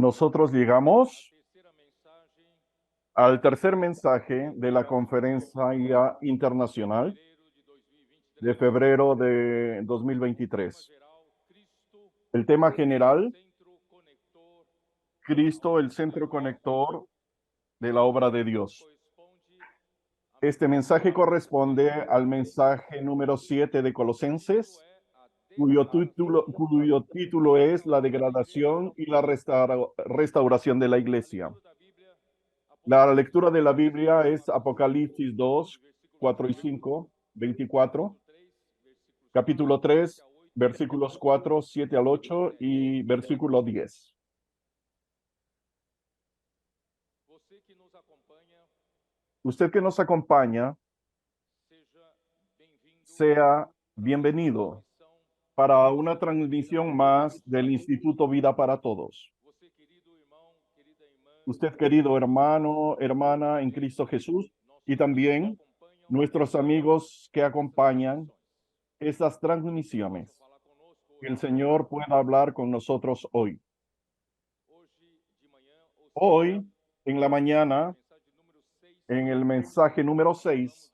Nosotros llegamos al tercer mensaje de la Conferencia Internacional de febrero de 2023. El tema general, Cristo, el centro conector de la obra de Dios. Este mensaje corresponde al mensaje número 7 de Colosenses, cuyo título es La degradación y la restauración de la iglesia. La lectura de la Biblia es Apocalipsis 2, 4 y 5, 24, capítulo 3, versículos 4, 7 al 8 y versículo 10. Usted que nos acompaña, sea bienvenido para una transmisión más del Instituto Vida para Todos. Usted, querido hermano, hermana en Cristo Jesús, y también nuestros amigos que acompañan estas transmisiones. Que el Señor pueda hablar con nosotros hoy. Hoy, en la mañana, en el mensaje número 6,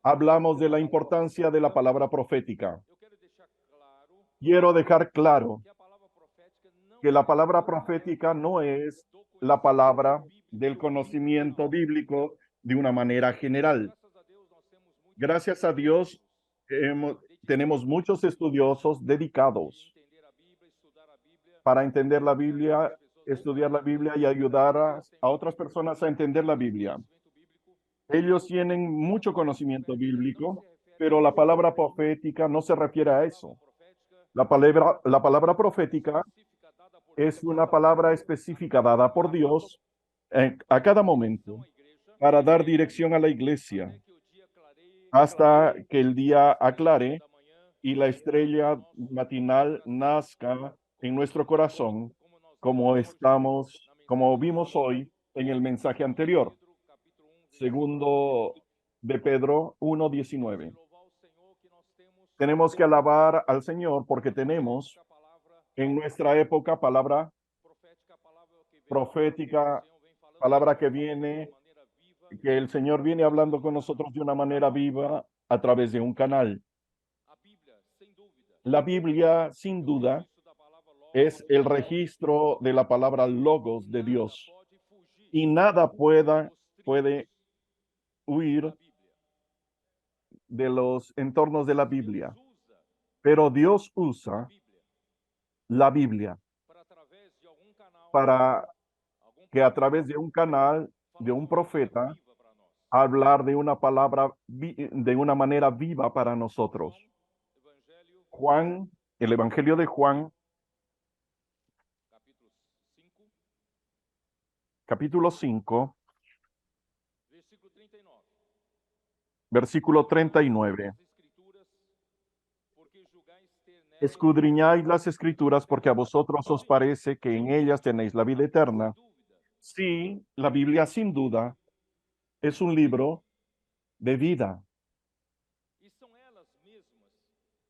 hablamos de la importancia de la palabra profética. Quiero dejar claro que la palabra profética no es la palabra del conocimiento bíblico de una manera general. Gracias a Dios, tenemos muchos estudiosos dedicados para entender la Biblia, estudiar la Biblia y ayudar a otras personas a entender la Biblia. Ellos tienen mucho conocimiento bíblico, pero la palabra profética no se refiere a eso. La palabra profética es una palabra específica dada por Dios a cada momento para dar dirección a la iglesia hasta que el día aclare y la estrella matinal nazca en nuestro corazón, como vimos hoy en el mensaje anterior. Segundo de Pedro 1:19. Tenemos que alabar al Señor porque tenemos en nuestra época palabra profética, palabra que el Señor viene hablando con nosotros de una manera viva a través de un canal. La Biblia, sin duda, es el registro de la palabra logos de Dios y nada puede huir de los entornos de la Biblia. Pero Dios usa la Biblia para que a través de un canal, de un profeta, hablar de una palabra de una manera viva para nosotros. Juan, el Evangelio de Juan, capítulo 5, versículo 39. Escudriñáis las escrituras porque a vosotros os parece que en ellas tenéis la vida eterna. Sí, la Biblia sin duda es un libro de vida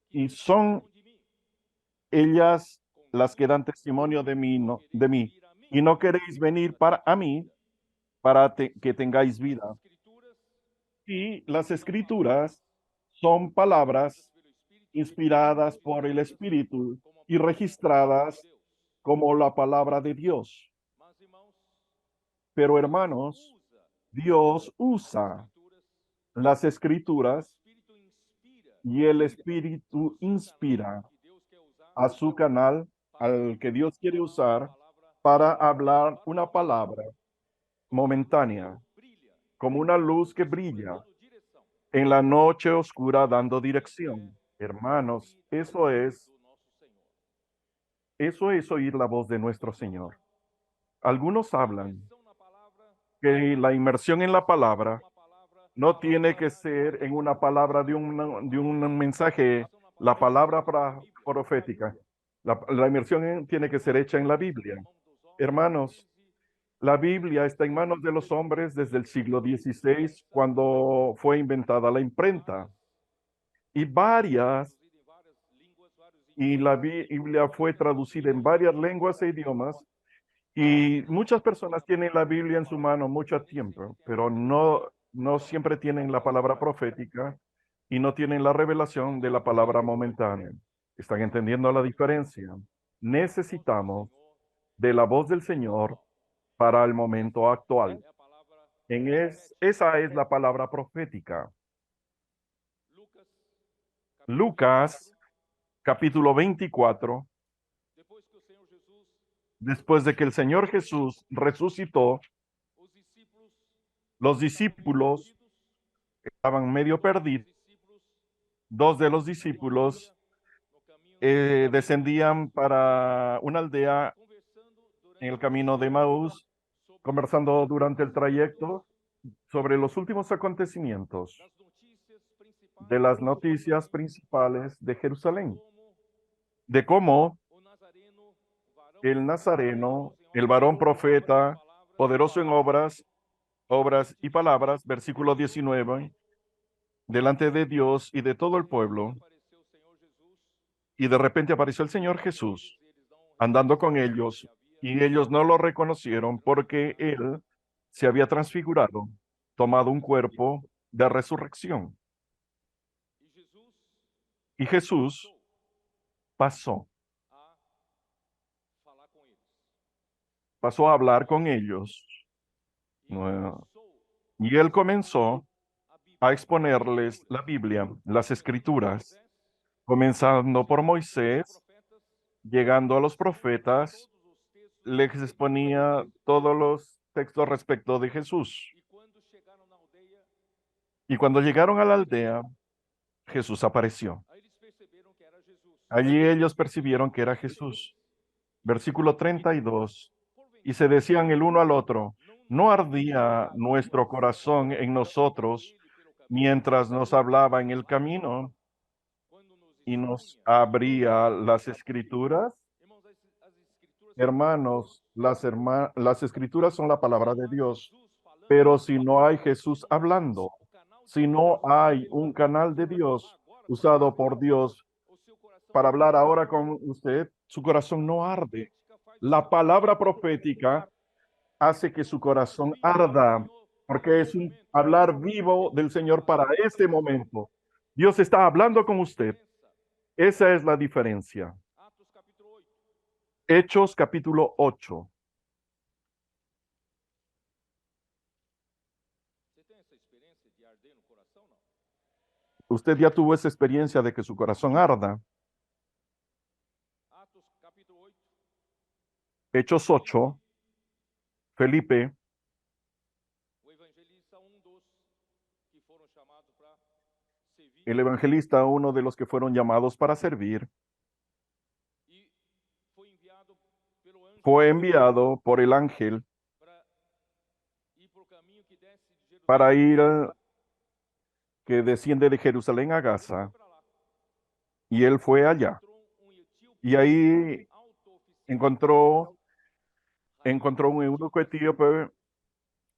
y son ellas las que dan testimonio de mí, de mí. Y no queréis venir a mí para que tengáis vida. Y las escrituras son palabras inspiradas por el Espíritu y registradas como la palabra de Dios. Pero hermanos, Dios usa las escrituras y el Espíritu inspira a su canal, al que Dios quiere usar, para hablar una palabra momentánea, como una luz que brilla en la noche oscura dando dirección. Hermanos, eso es oír la voz de nuestro Señor. Algunos hablan que la inmersión en la palabra no tiene que ser en una palabra de un mensaje, la palabra profética. La inmersión tiene que ser hecha en la Biblia. Hermanos, la Biblia está en manos de los hombres desde el siglo XVI, cuando fue inventada la imprenta. Y y la Biblia fue traducida en varias lenguas e idiomas, Y muchas personas tienen la Biblia en su mano mucho tiempo, pero no siempre tienen la palabra profética y no tienen la revelación de la palabra momentánea. ¿Están entendiendo la diferencia? Necesitamos de la voz del Señor para el momento actual. Esa es la palabra profética. Lucas capítulo 24, después de que el Señor Jesús resucitó, los discípulos estaban medio perdidos. Dos de los discípulos descendían para una aldea en el camino de Maús, conversando durante el trayecto sobre los últimos acontecimientos de las noticias principales de Jerusalén, de cómo el Nazareno, el varón profeta, poderoso en obras y palabras, versículo 19, delante de Dios y de todo el pueblo, y de repente apareció el Señor Jesús andando con ellos, y ellos no lo reconocieron porque él se había transfigurado, tomado un cuerpo de resurrección. Y Jesús pasó a hablar con ellos. Y él comenzó a exponerles la Biblia, las Escrituras, comenzando por Moisés, llegando a los profetas, les exponía todos los textos respecto de Jesús. Y cuando llegaron a la aldea, Jesús apareció. Allí ellos percibieron que era Jesús. Versículo 32. Y se decían el uno al otro, ¿no ardía nuestro corazón en nosotros mientras nos hablaba en el camino y nos abría las escrituras? Hermanos, las escrituras son la palabra de Dios, pero si no hay Jesús hablando, si no hay un canal de Dios usado por Dios para hablar ahora con usted, su corazón no arde. La palabra profética hace que su corazón arda, porque es un hablar vivo del Señor para este momento. Dios está hablando con usted. Esa es la diferencia. Hechos capítulo 8. Usted ya tuvo esa experiencia de que su corazón arda. Hechos 8. Felipe, el evangelista, uno de los que fueron llamados para servir, fue enviado por el ángel para ir que desciende de Jerusalén a Gaza, y él fue allá. Y ahí encontró un eunuco etíope,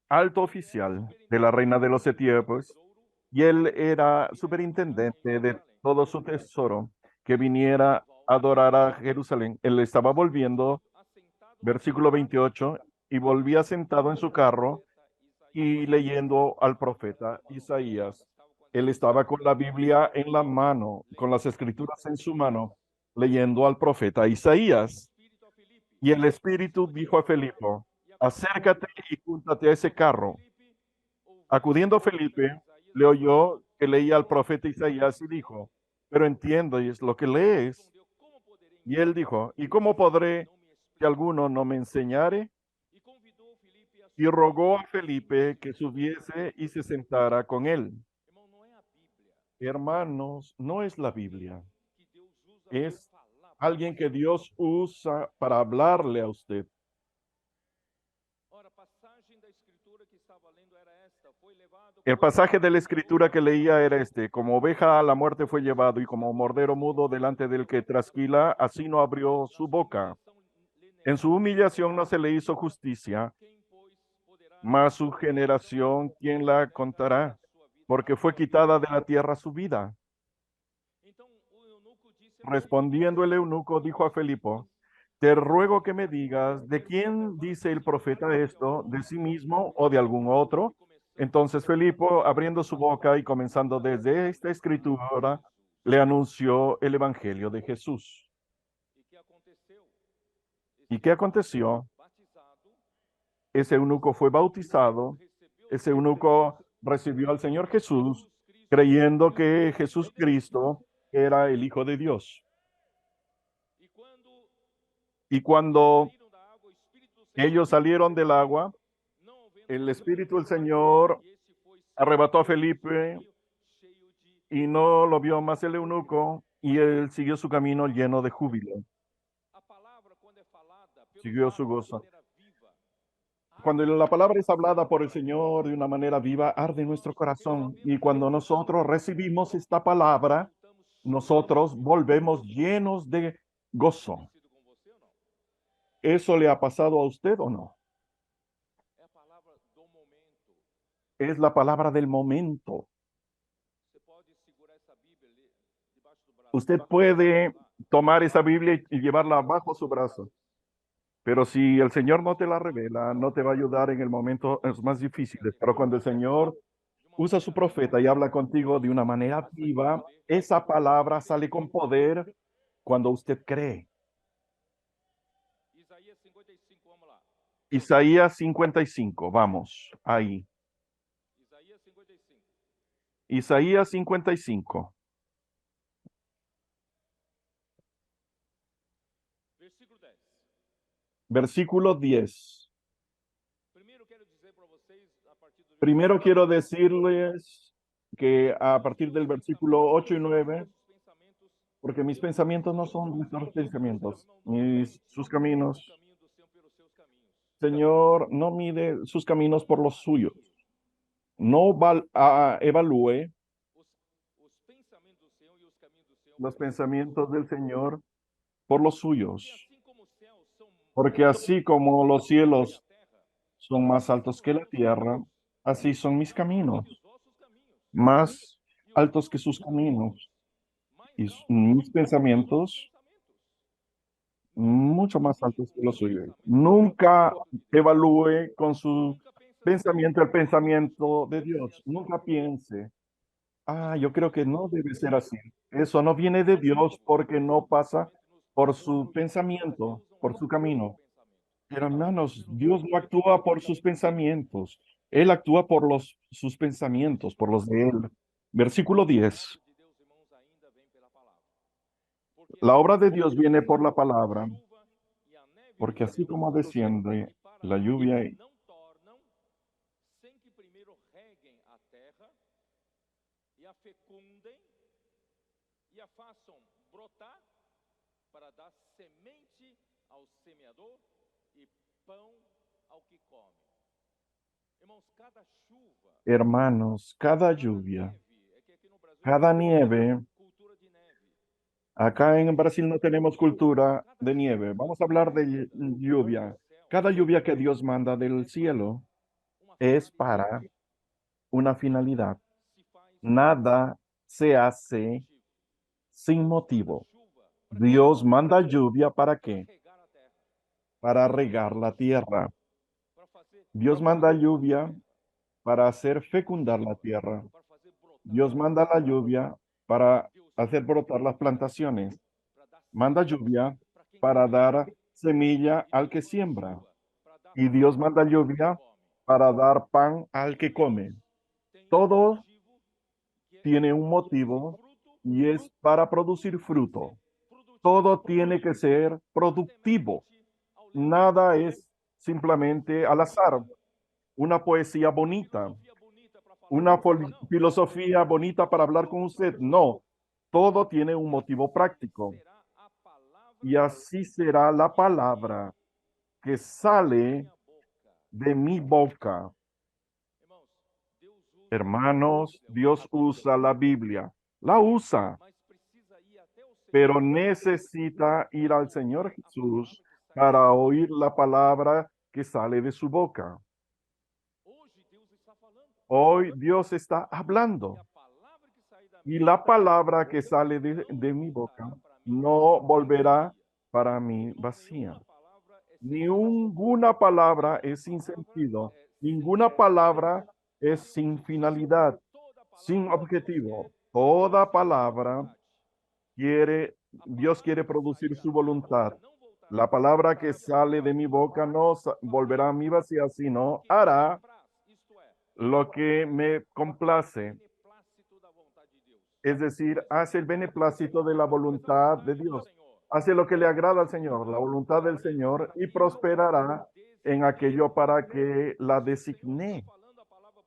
alto oficial de la reina de los etíopes, y él era superintendente de todo su tesoro, que viniera a adorar a Jerusalén. Él estaba volviendo, versículo 28, y volvía sentado en su carro y leyendo al profeta Isaías. Él estaba con la Biblia en la mano, con las escrituras en su mano, leyendo al profeta Isaías. Y el Espíritu dijo a Felipe, acércate y júntate a ese carro. Acudiendo Felipe, le oyó que leía al profeta Isaías y dijo, pero entiendo, y es lo que lees. Y él dijo, ¿y cómo podré si alguno no me enseñare? Y rogó a Felipe que subiese y se sentara con él. Hermanos, no es la Biblia, es alguien que Dios usa para hablarle a usted. El pasaje de la escritura que leía era este: como oveja a la muerte fue llevado, y como cordero mudo delante del que trasquila, así no abrió su boca. En su humillación no se le hizo justicia, mas su generación, ¿quién la contará? Porque fue quitada de la tierra su vida. Respondiendo el eunuco, dijo a Felipe, te ruego que me digas, ¿de quién dice el profeta esto? ¿De sí mismo o de algún otro? Entonces Felipe, abriendo su boca y comenzando desde esta escritura, le anunció el evangelio de Jesús. ¿Y qué aconteció? Ese eunuco fue bautizado, ese eunuco recibió al Señor Jesús, creyendo que Jesús Cristo era el Hijo de Dios. Y cuando ellos salieron del agua, el Espíritu del Señor arrebató a Felipe y no lo vio más el eunuco, y él siguió su camino lleno de júbilo, siguió su gozo. Cuando la palabra es hablada por el Señor de una manera viva, arde nuestro corazón. Y cuando nosotros recibimos esta palabra, nosotros volvemos llenos de gozo. ¿Eso le ha pasado a usted o no? Es la palabra del momento. Usted puede tomar esa Biblia y llevarla bajo su brazo, pero si el Señor no te la revela, no te va a ayudar en el momento más difíciles. Pero cuando el Señor usa su profeta y habla contigo de una manera viva, esa palabra sale con poder cuando usted cree. Isaías 55, vamos, ahí. Isaías 55, versículo 10. Primero quiero decirles que a partir del versículo 8 y 9, porque mis pensamientos no son vuestros pensamientos, sus caminos. Señor, no mide sus caminos por los suyos. No evalúe los pensamientos del Señor por los suyos, porque así como los cielos son más altos que la tierra, así son mis caminos, más altos que sus caminos, y mis pensamientos mucho más altos que los suyos. Nunca evalúe con su pensamiento el pensamiento de Dios. Nunca piense, yo creo que no debe ser así. Eso no viene de Dios porque no pasa por su pensamiento, por su camino. Pero hermanos, Dios no actúa por sus pensamientos. Él actúa por sus pensamientos, por los de Él. Versículo 10. La obra de Dios viene por la palabra, porque así como desciende la lluvia hermanos, cada lluvia, cada nieve, acá en Brasil no tenemos cultura de nieve. Vamos a hablar de lluvia. Cada lluvia que Dios manda del cielo es para una finalidad. Nada se hace sin motivo. Dios manda lluvia ¿para qué? Para regar la tierra. Dios manda lluvia para hacer fecundar la tierra. Dios manda la lluvia para hacer brotar las plantaciones. Manda lluvia para dar semilla al que siembra. Y Dios manda lluvia para dar pan al que come. Todo tiene un motivo y es para producir fruto. Todo tiene que ser productivo. Nada es simplemente al azar. Una poesía bonita, una filosofía bonita para hablar con usted. No, todo tiene un motivo práctico. Y así será la palabra que sale de mi boca. Hermanos, Dios usa la Biblia. La usa, pero necesita ir al Señor Jesús para oír la palabra que sale de su boca. Hoy Dios está hablando y la palabra que sale de mi boca no volverá para mí vacía. Ninguna palabra es sin sentido. Ninguna palabra es sin finalidad, sin objetivo. Toda palabra Dios quiere producir su voluntad. La palabra que sale de mi boca no volverá a mí vacía, sino hará lo que me complace. Es decir, hace el beneplácito de la voluntad de Dios. Hace lo que le agrada al Señor, la voluntad del Señor, y prosperará en aquello para que la designé.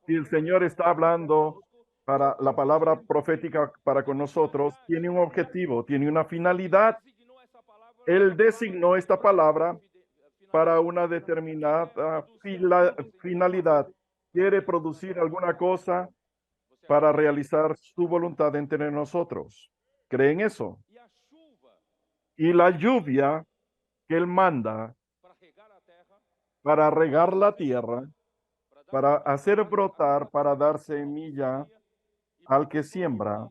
Si el Señor está hablando para la palabra profética para con nosotros, tiene un objetivo, tiene una finalidad. Él designó esta palabra para una determinada finalidad. Quiere producir alguna cosa para realizar su voluntad entre nosotros. ¿Creen eso? Y la lluvia que Él manda para regar la tierra, para hacer brotar, para dar semilla al que siembra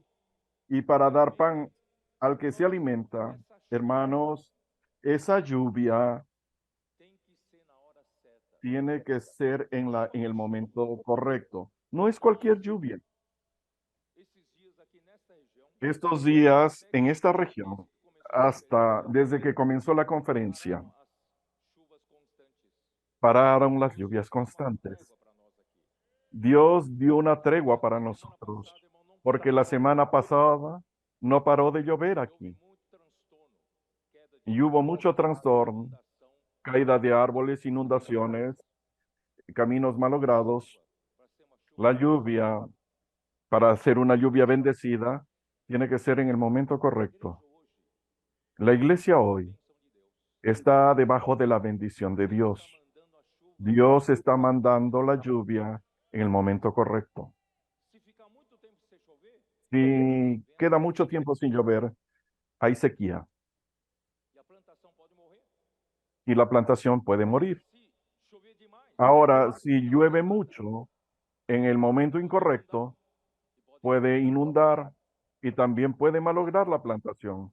y para dar pan al que se alimenta, hermanos, esa lluvia tiene que ser en el momento correcto. No es cualquier lluvia. Estos días en esta región, hasta desde que comenzó la conferencia, pararon las lluvias constantes. Dios dio una tregua para nosotros, porque la semana pasada no paró de llover aquí. Y hubo mucho trastorno, caída de árboles, inundaciones, caminos malogrados. La lluvia, para hacer una lluvia bendecida, tiene que ser en el momento correcto. La iglesia hoy está debajo de la bendición de Dios. Dios está mandando la lluvia en el momento correcto. Si queda mucho tiempo sin llover, hay sequía y la plantación puede morir. Ahora, si llueve mucho en el momento incorrecto, puede inundar y también puede malograr la plantación.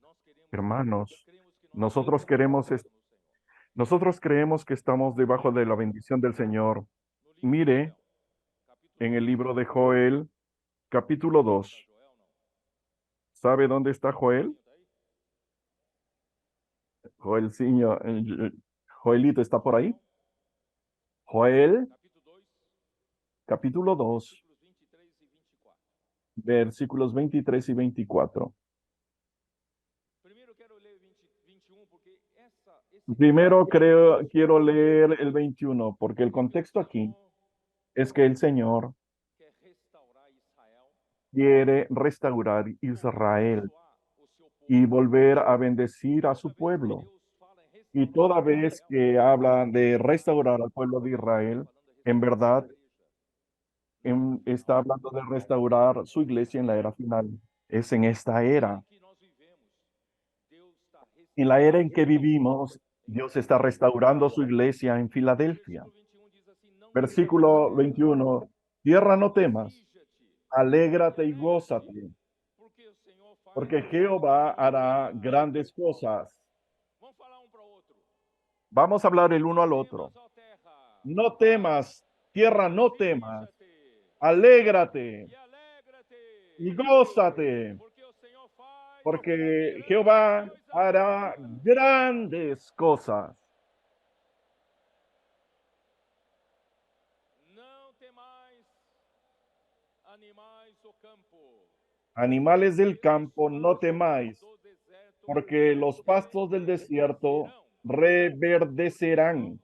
Hermanos, nosotros queremos, nosotros creemos que estamos debajo de la bendición del Señor. Mire en el libro de Joel, capítulo 2. ¿Sabe dónde está Joel? Joelito está por ahí. Joel, capítulo 2, versículos 23 y 24. Primero quiero leer el 21, porque el contexto aquí es que el Señor quiere restaurar Israel y volver a bendecir a su pueblo. Y toda vez que habla de restaurar al pueblo de Israel, en verdad está hablando de restaurar su iglesia en la era final. Es en esta era. En la era en que vivimos, Dios está restaurando su iglesia en Filadelfia. Versículo 21. Tierra, no temas, alégrate y gózate, porque Jehová hará grandes cosas. Vamos a hablar el uno al otro. No temas, tierra, no temas, alégrate y gózate, porque Jehová hará grandes cosas. Animales del campo, no temáis, porque los pastos del desierto reverdecerán,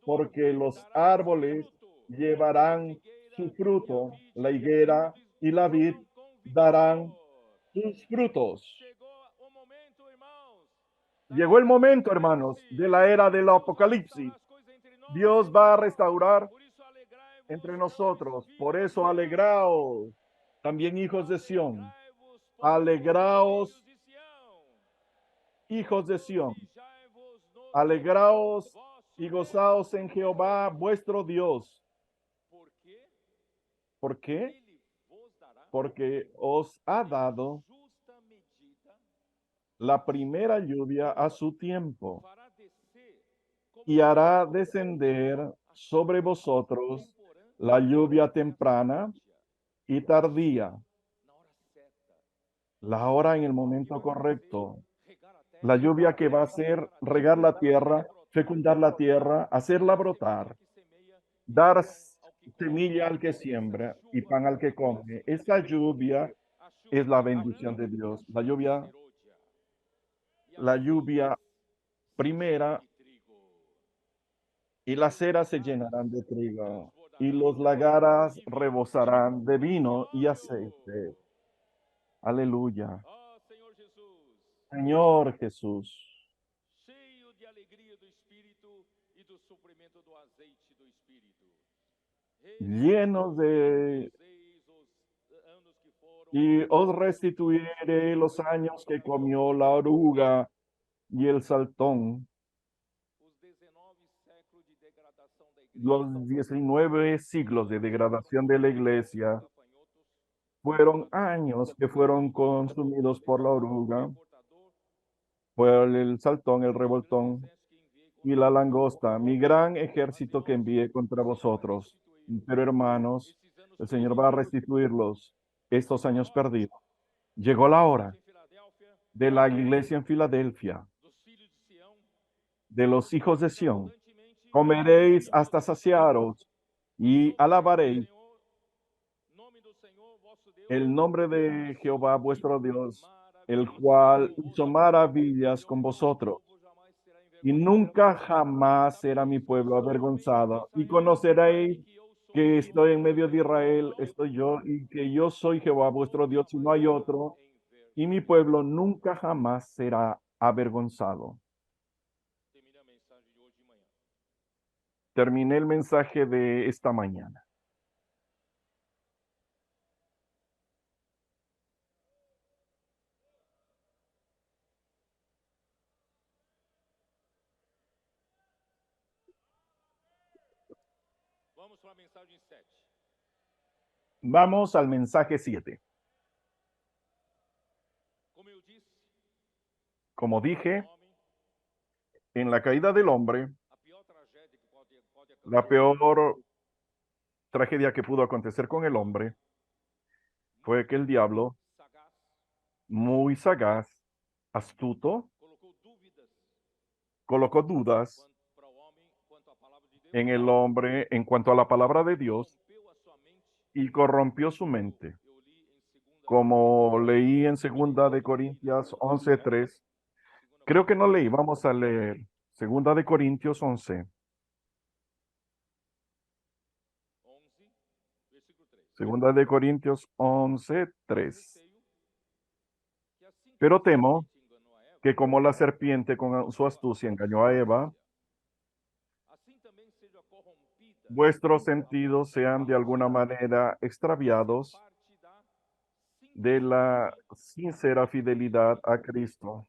porque los árboles llevarán su fruto, la higuera y la vid darán sus frutos. Llegó el momento, hermanos, de la era del Apocalipsis. Dios va a restaurar entre nosotros. Por eso, alegraos, también hijos de Sión. Alegraos, hijos de Sión. Alegraos y gozaos en Jehová vuestro Dios. ¿Por qué? Porque os ha dado la primera lluvia a su tiempo, y hará descender sobre vosotros la lluvia temprana y tardía, la hora en el momento correcto, la lluvia que va a hacer regar la tierra, fecundar la tierra, hacerla brotar, dar semilla al que siembra y pan al que come. Esa lluvia es la bendición de Dios. La lluvia primera, y las eras se llenarán de trigo, y los lagaras rebosarán de vino y aceite. Aleluya. Señor Jesús, llenos de... Y os restituiré los años que comió la oruga y el saltón, los 19 siglos de degradación de la iglesia. Fueron años que fueron consumidos por la oruga, por el saltón, el revoltón y la langosta, mi gran ejército que envié contra vosotros. Pero hermanos, el Señor va a restituirlos estos años perdidos. Llegó la hora de la iglesia en Filadelfia, de los hijos de Sión. Comeréis hasta saciaros y alabaréis el nombre de Jehová vuestro Dios, el cual hizo maravillas con vosotros. Y nunca jamás será mi pueblo avergonzado. Y conoceréis que estoy en medio de Israel, estoy yo, y que yo soy Jehová vuestro Dios, y no hay otro. Y mi pueblo nunca jamás será avergonzado. Terminé el mensaje de esta mañana. Vamos al mensaje 7. Como dije, en la caída del hombre, la peor tragedia que pudo acontecer con el hombre fue que el diablo, muy sagaz, astuto, colocó dudas en el hombre en cuanto a la palabra de Dios y corrompió su mente. Como leí en 2 Corintios 11:3, creo que no leí, vamos a leer 2 Corintios 11. 2 Corintios 11:3. Pero temo que como la serpiente con su astucia engañó a Eva, vuestros sentidos sean de alguna manera extraviados de la sincera fidelidad a Cristo.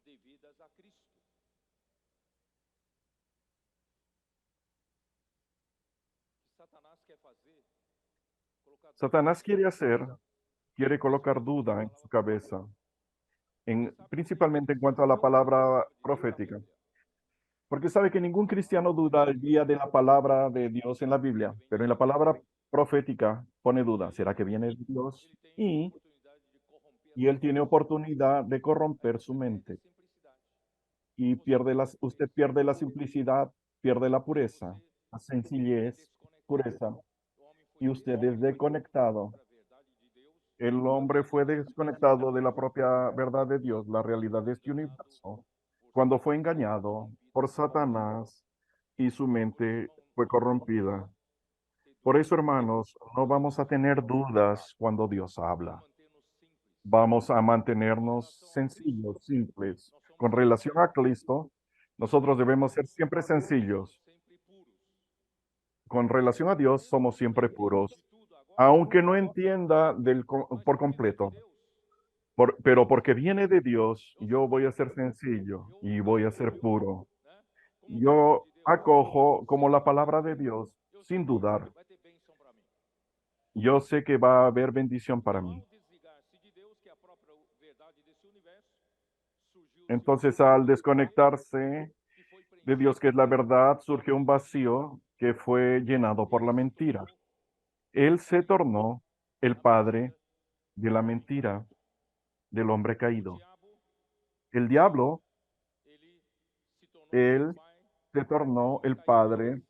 Satanás quiere colocar duda en su cabeza, principalmente en cuanto a la palabra profética, porque sabe que ningún cristiano duda el día de la palabra de Dios en la Biblia, pero en la palabra profética pone duda. ¿Será que viene Dios? Y él tiene oportunidad de corromper su mente y usted pierde la simplicidad, pierde la pureza, la sencillez, pureza, y usted es desconectado. El hombre fue desconectado de la propia verdad de Dios, la realidad de este universo, cuando fue engañado por Satanás y su mente fue corrompida. Por eso, hermanos, no vamos a tener dudas cuando Dios habla. Vamos a mantenernos sencillos, simples. Con relación a Cristo, nosotros debemos ser siempre sencillos. Con relación a Dios, somos siempre puros, aunque no entienda por completo. Pero porque viene de Dios, yo voy a ser sencillo y voy a ser puro. Yo acojo como la palabra de Dios sin dudar. Yo sé que va a haber bendición para mí. Entonces, al desconectarse de Dios, que es la verdad, surgió un vacío que fue llenado por la mentira. Él se tornó el padre de la mentira del hombre caído. El diablo, él se tornó el padre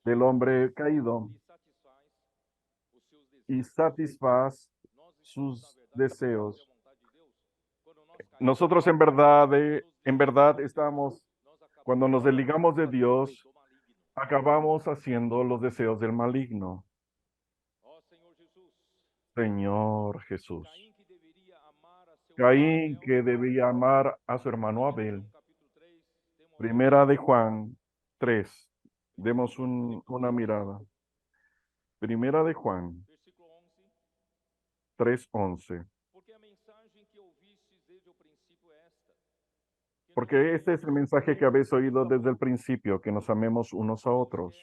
del hombre caído y satisfaz sus deseos. Nosotros en verdad estamos, cuando nos desligamos de Dios, acabamos haciendo los deseos del maligno. Señor Jesús. Caín, que debía amar a su hermano Abel. Primera de Juan 3. Demos una mirada. Primera de Juan 3:11. Porque este es el mensaje que habéis oído desde el principio, que nos amemos unos a otros.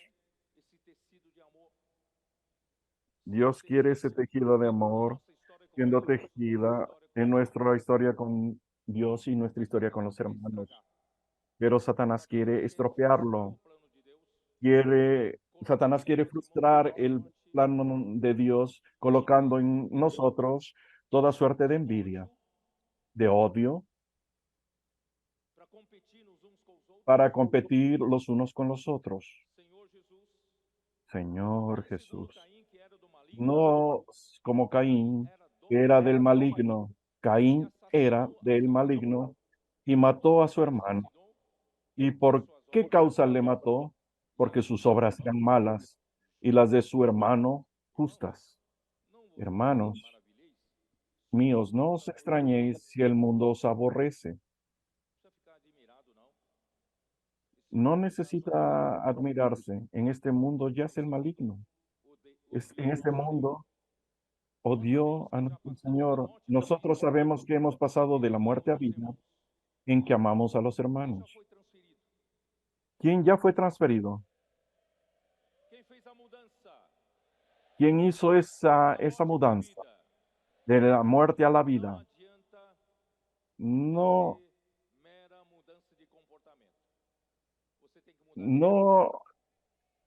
Dios quiere ese tejido de amor siendo tejida en nuestra historia con Dios y nuestra historia con los hermanos. Pero Satanás quiere estropearlo. Satanás quiere frustrar el plan de Dios colocando en nosotros toda suerte de envidia, de odio, para competir los unos con los otros. Señor Jesús, no como Caín, que era del maligno. Caín era del maligno y mató a su hermano. ¿Y por qué causa le mató? Porque sus obras eran malas y las de su hermano justas. Hermanos míos, no os extrañéis si el mundo os aborrece. No necesita admirarse. En este mundo yace el maligno. En este mundo odió a nuestro Señor. Nosotros sabemos que hemos pasado de la muerte a vida en que amamos a los hermanos. ¿Quién ya fue transferido? ¿Quién hizo esa mudanza de la muerte a la vida? No, no,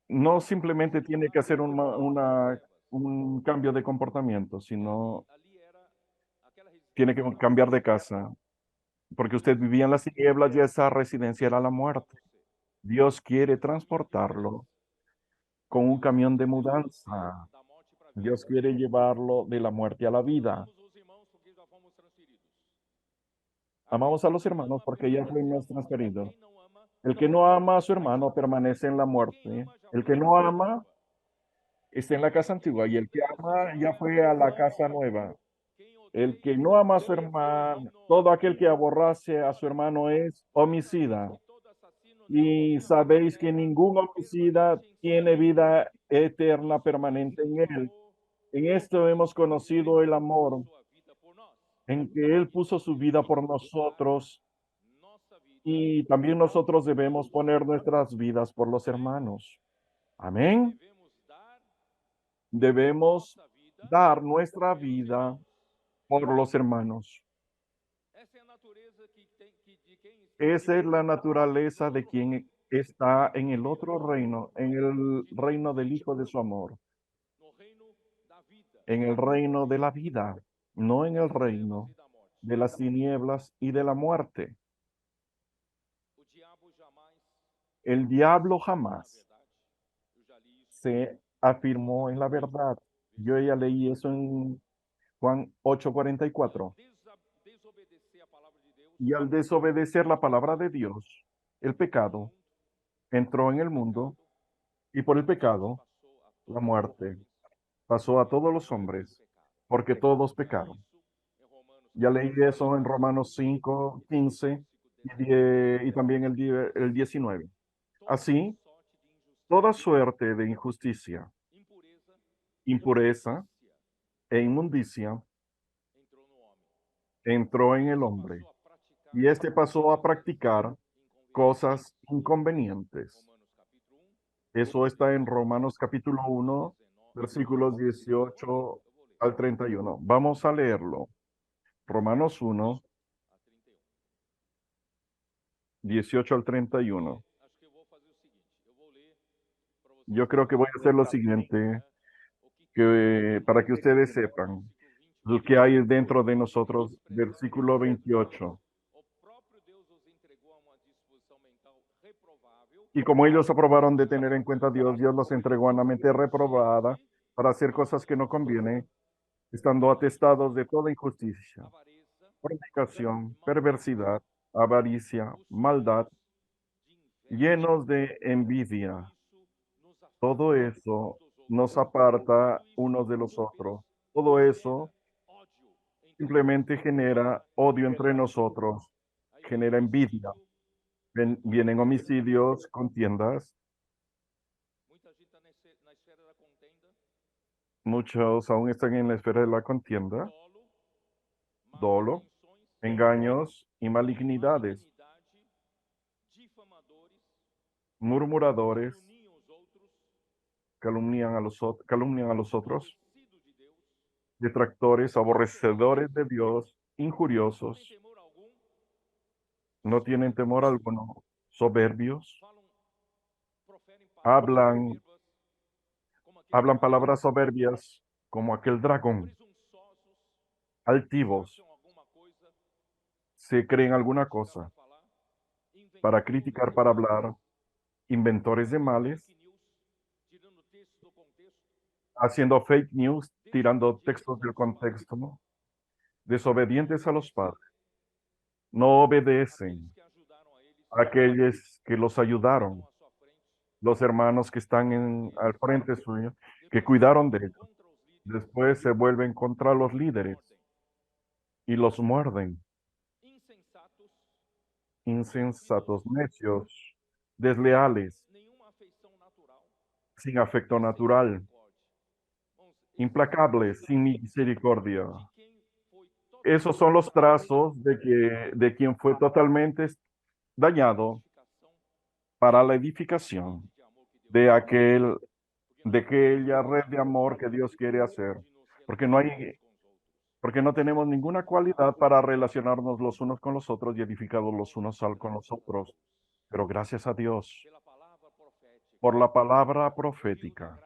no simplemente tiene que hacer un cambio de comportamiento, sino tiene que cambiar de casa, porque usted vivía en las tinieblas y esa residencia era la muerte. Dios quiere transportarlo con un camión de mudanza. Dios quiere llevarlo de la muerte a la vida. Amamos a los hermanos porque ya fuimos transferidos. El que no ama a su hermano permanece en la muerte. El que no ama está en la casa antigua y el que ama ya fue a la casa nueva. El que no ama a su hermano, todo aquel que aborrace a su hermano es homicida. Y sabéis que ningún homicida tiene vida eterna permanente en él. En esto hemos conocido el amor, en que Él puso su vida por nosotros y también nosotros debemos poner nuestras vidas por los hermanos. Amén. Debemos dar nuestra vida por los hermanos. Esa es la naturaleza de quien está en el otro reino, en el reino del Hijo de su amor, en el reino de la vida, no en el reino de las tinieblas y de la muerte. El diablo jamás se afirmó en la verdad. Yo ya leí eso en Juan 8:44. Y al desobedecer la palabra de Dios, el pecado entró en el mundo y por el pecado la muerte pasó a todos los hombres, porque todos pecaron. Ya leí eso en Romanos 5:15 y también el 19. Así, toda suerte de injusticia, impureza e inmundicia entró en el hombre y éste pasó a practicar cosas inconvenientes. Eso está en Romanos capítulo 1, versículos 18 al 31. Vamos a leerlo. Romanos 1, 18 al 31. Yo creo que voy a hacer lo siguiente, para que ustedes sepan lo que hay dentro de nosotros. Versículo 28. Y como ellos aprobaron de tener en cuenta a Dios, Dios los entregó a una mente reprobada para hacer cosas que no convienen, estando atestados de toda injusticia, fornicación, perversidad, avaricia, maldad, llenos de envidia. Todo eso nos aparta unos de los otros. Todo eso simplemente genera odio entre nosotros, genera envidia. Vienen homicidios, contiendas. Muchos aún están en la esfera de la contienda, dolo, engaños y malignidades, murmuradores, calumnian a los otros, detractores, aborrecedores de Dios, injuriosos, no tienen temor alguno, soberbios, hablan palabras soberbias como aquel dragón, altivos, se creen alguna cosa para criticar, para hablar, inventores de males, haciendo fake news, tirando textos del contexto, ¿no? Desobedientes a los padres, no obedecen a aquellos que los ayudaron, los hermanos que están al frente suyo, que cuidaron de ellos. Después se vuelven contra los líderes y los muerden. Insensatos, necios, desleales, sin afecto natural, implacables, sin misericordia. Esos son los trazos de quien fue totalmente dañado para la edificación de aquella red de amor que Dios quiere hacer. Porque no tenemos ninguna cualidad para relacionarnos los unos con los otros y edificados los unos con los otros. Pero gracias a Dios por la palabra profética,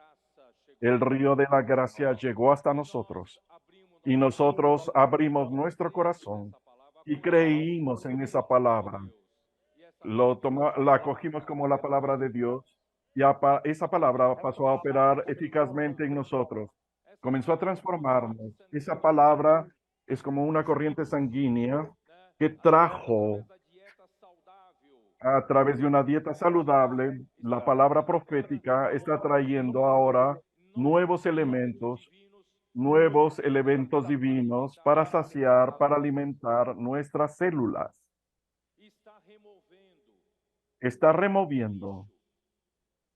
el río de la gracia llegó hasta nosotros y nosotros abrimos nuestro corazón y creímos en esa palabra. La cogimos como la palabra de Dios y esa palabra pasó a operar eficazmente en nosotros. Comenzó a transformarnos. Esa palabra es como una corriente sanguínea que trajo a través de una dieta saludable. La palabra profética está trayendo ahora nuevos elementos divinos para saciar, para alimentar nuestras células. Está removiendo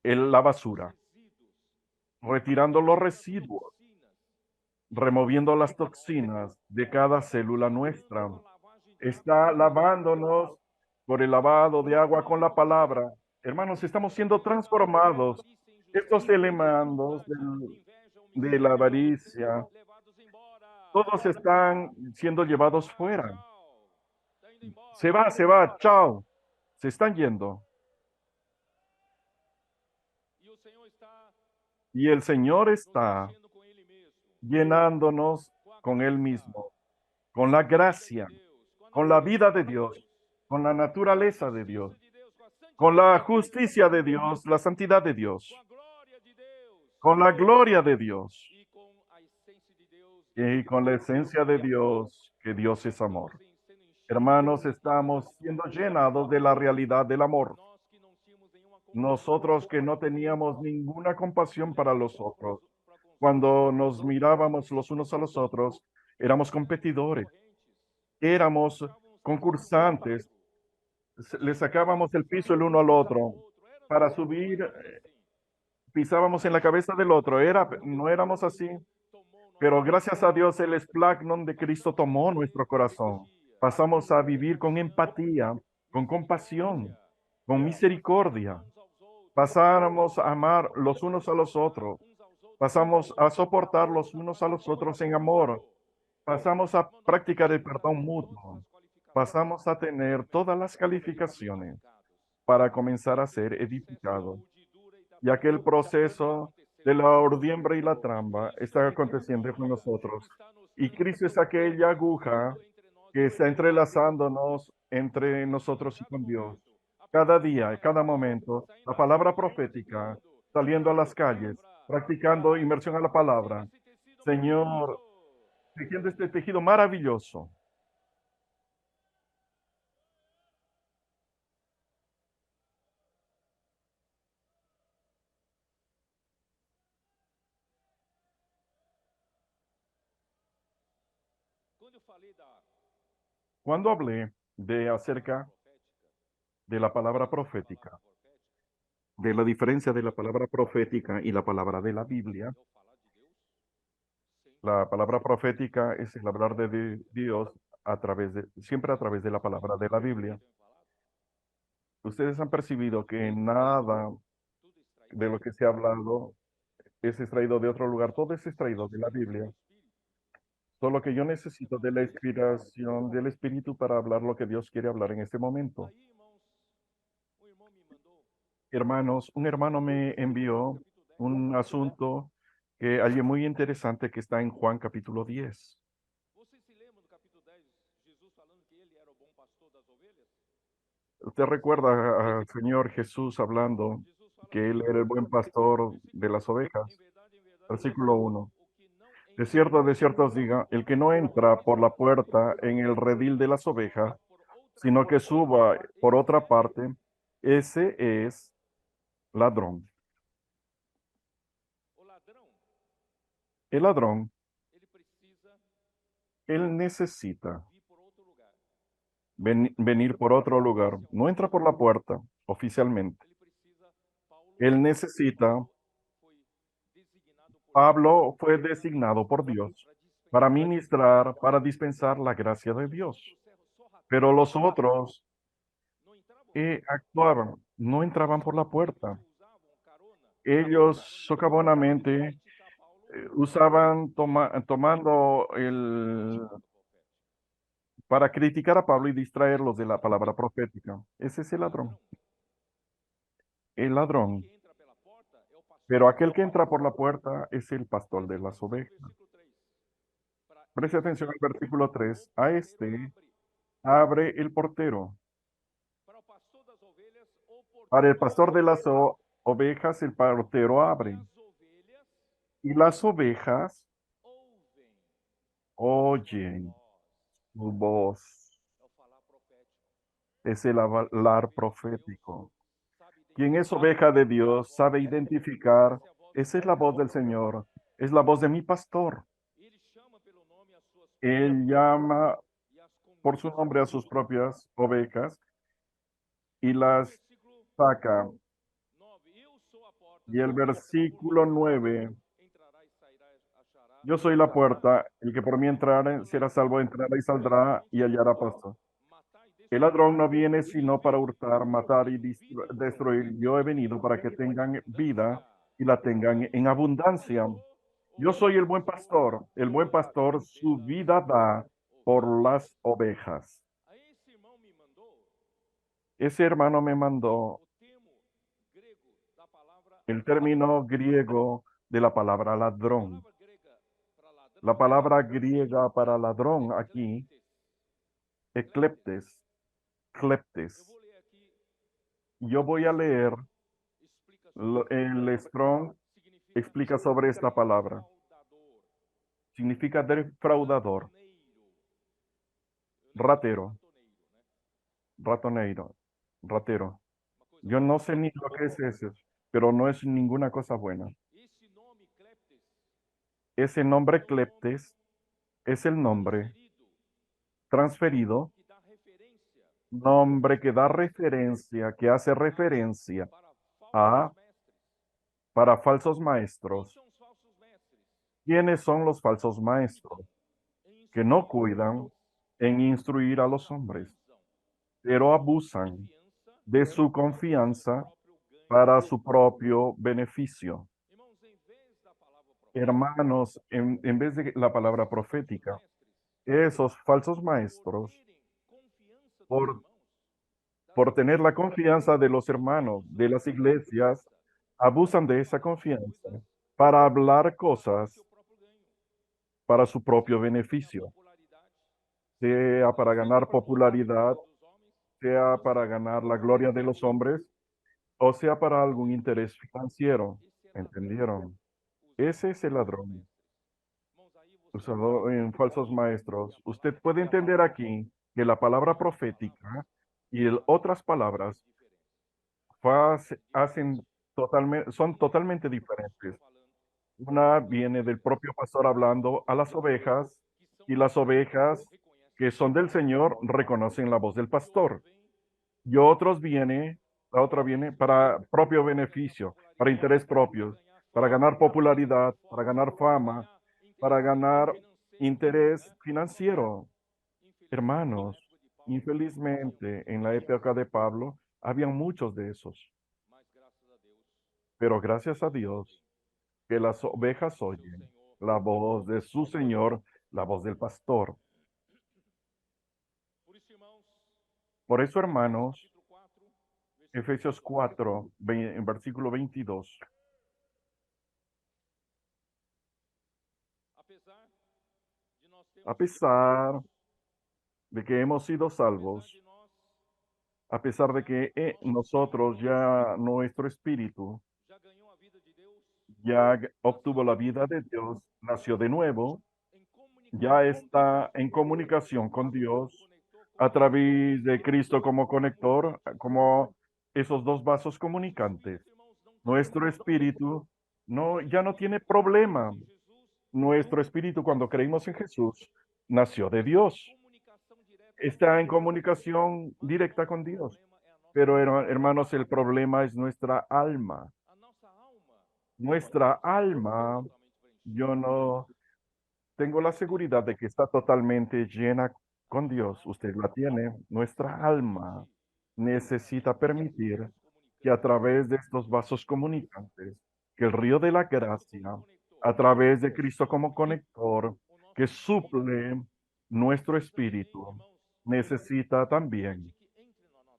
la basura, retirando los residuos, removiendo las toxinas de cada célula nuestra. Está lavándonos por el lavado de agua con la palabra. Hermanos, estamos siendo transformados. Estos elementos de la avaricia, todos están siendo llevados fuera. Se va, chao. Se están yendo. Y el Señor está llenándonos con Él mismo, con la gracia, con la vida de Dios, con la naturaleza de Dios, con la justicia de Dios, la santidad de Dios, con la gloria de Dios y con la esencia de Dios, que Dios es amor. Hermanos, estamos siendo llenados de la realidad del amor. Nosotros que no teníamos ninguna compasión para los otros, cuando nos mirábamos los unos a los otros, éramos competidores, éramos concursantes, le sacábamos el piso el uno al otro para subir, pisábamos en la cabeza del otro, no éramos así, pero gracias a Dios el esplagnon de Cristo tomó nuestro corazón. Pasamos a vivir con empatía, con compasión, con misericordia. Pasamos a amar los unos a los otros. Pasamos a soportar los unos a los otros en amor. Pasamos a practicar el perdón mutuo. pasamos a tener todas las calificaciones para comenzar a ser edificados, ya que el proceso de la ordiembra y la tramba está aconteciendo con nosotros. Y Cristo es aquella aguja que está entrelazándonos entre nosotros y con Dios. Cada día, cada momento, la palabra profética, saliendo a las calles, practicando inmersión a la palabra. Señor, tejiendo este tejido maravilloso. Cuando hablé de acerca de la palabra profética, de la diferencia de la palabra profética y la palabra de la Biblia, la palabra profética es el hablar de Dios siempre a través de la palabra de la Biblia. Ustedes han percibido que nada de lo que se ha hablado es extraído de otro lugar, todo es extraído de la Biblia. Solo que yo necesito de la inspiración del Espíritu para hablar lo que Dios quiere hablar en este momento. Hermanos, un hermano me envió un asunto que hallé muy interesante que está en Juan capítulo 10. ¿Usted recuerda al Señor Jesús hablando que Él era el buen pastor de las ovejas? Versículo 1. De cierto os digo, el que no entra por la puerta en el redil de las ovejas, sino que suba por otra parte, ese es ladrón. El ladrón, él necesita venir por otro lugar. No entra por la puerta oficialmente. Él necesita, Pablo fue designado por Dios para ministrar, para dispensar la gracia de Dios. Pero los otros actuaban, no entraban por la puerta. Ellos socavonamente usaban tomando para criticar a Pablo y distraerlos de la palabra profética. Ese es el ladrón. Pero aquel que entra por la puerta es el pastor de las ovejas. Preste atención al versículo 3. A este abre el portero. Para el pastor de las ovejas, el portero abre. Y las ovejas oyen su voz. Es el hablar profético. Quien es oveja de Dios sabe identificar, esa es la voz del Señor, es la voz de mi pastor. Él llama por su nombre a sus propias ovejas y las saca. Y el versículo 9, yo soy la puerta, el que por mí entrare será salvo, entrará y saldrá y hallará pasto. El ladrón no viene sino para hurtar, matar y destruir. Yo he venido para que tengan vida y la tengan en abundancia. Yo soy el buen pastor. El buen pastor su vida da por las ovejas. Ese hermano me mandó el término griego de la palabra ladrón. La palabra griega para ladrón aquí, ecleptes, cleptes. Yo voy a leer el Strong explica sobre esta palabra. Significa defraudador, ratero, ratoneiro, ratero. Yo no sé ni lo que es eso, pero no es ninguna cosa buena. Ese nombre cleptes es el nombre transferido, nombre que da referencia, que hace referencia a para falsos maestros. ¿Quiénes son los falsos maestros? Que no cuidan en instruir a los hombres, pero abusan de su confianza para su propio beneficio. Hermanos, en vez de la palabra profética, esos falsos maestros por, por tener la confianza de los hermanos de las iglesias, abusan de esa confianza para hablar cosas para su propio beneficio, sea para ganar popularidad, sea para ganar la gloria de los hombres, o sea para algún interés financiero. ¿Entendieron? Ese es el ladrón usado en falsos maestros. Usted puede entender aquí que la palabra profética y otras palabras hacen son totalmente diferentes. Una viene del propio pastor hablando a las ovejas y las ovejas que son del Señor reconocen la voz del pastor. Y la otra viene para propio beneficio, para interés propio, para ganar popularidad, para ganar fama, para ganar interés financiero. Hermanos, infelizmente en la época de Pablo habían muchos de esos, pero gracias a Dios que las ovejas oyen la voz de su Señor, la voz del pastor. Por eso, hermanos, Efesios 4, en versículo 22. A pesar de que hemos sido salvos, a pesar de que nosotros ya nuestro espíritu ya obtuvo la vida de Dios, nació de nuevo, ya está en comunicación con Dios a través de Cristo como conector, como esos dos vasos comunicantes. Nuestro espíritu ya no tiene problema. Nuestro espíritu, cuando creímos en Jesús, nació de Dios. Está en comunicación directa con Dios. Pero hermanos, el problema es nuestra alma. Nuestra alma, yo no tengo la seguridad de que está totalmente llena con Dios. Usted la tiene. Nuestra alma necesita permitir que a través de estos vasos comunicantes, que el río de la gracia, a través de Cristo como conector, que suple nuestro espíritu, necesita también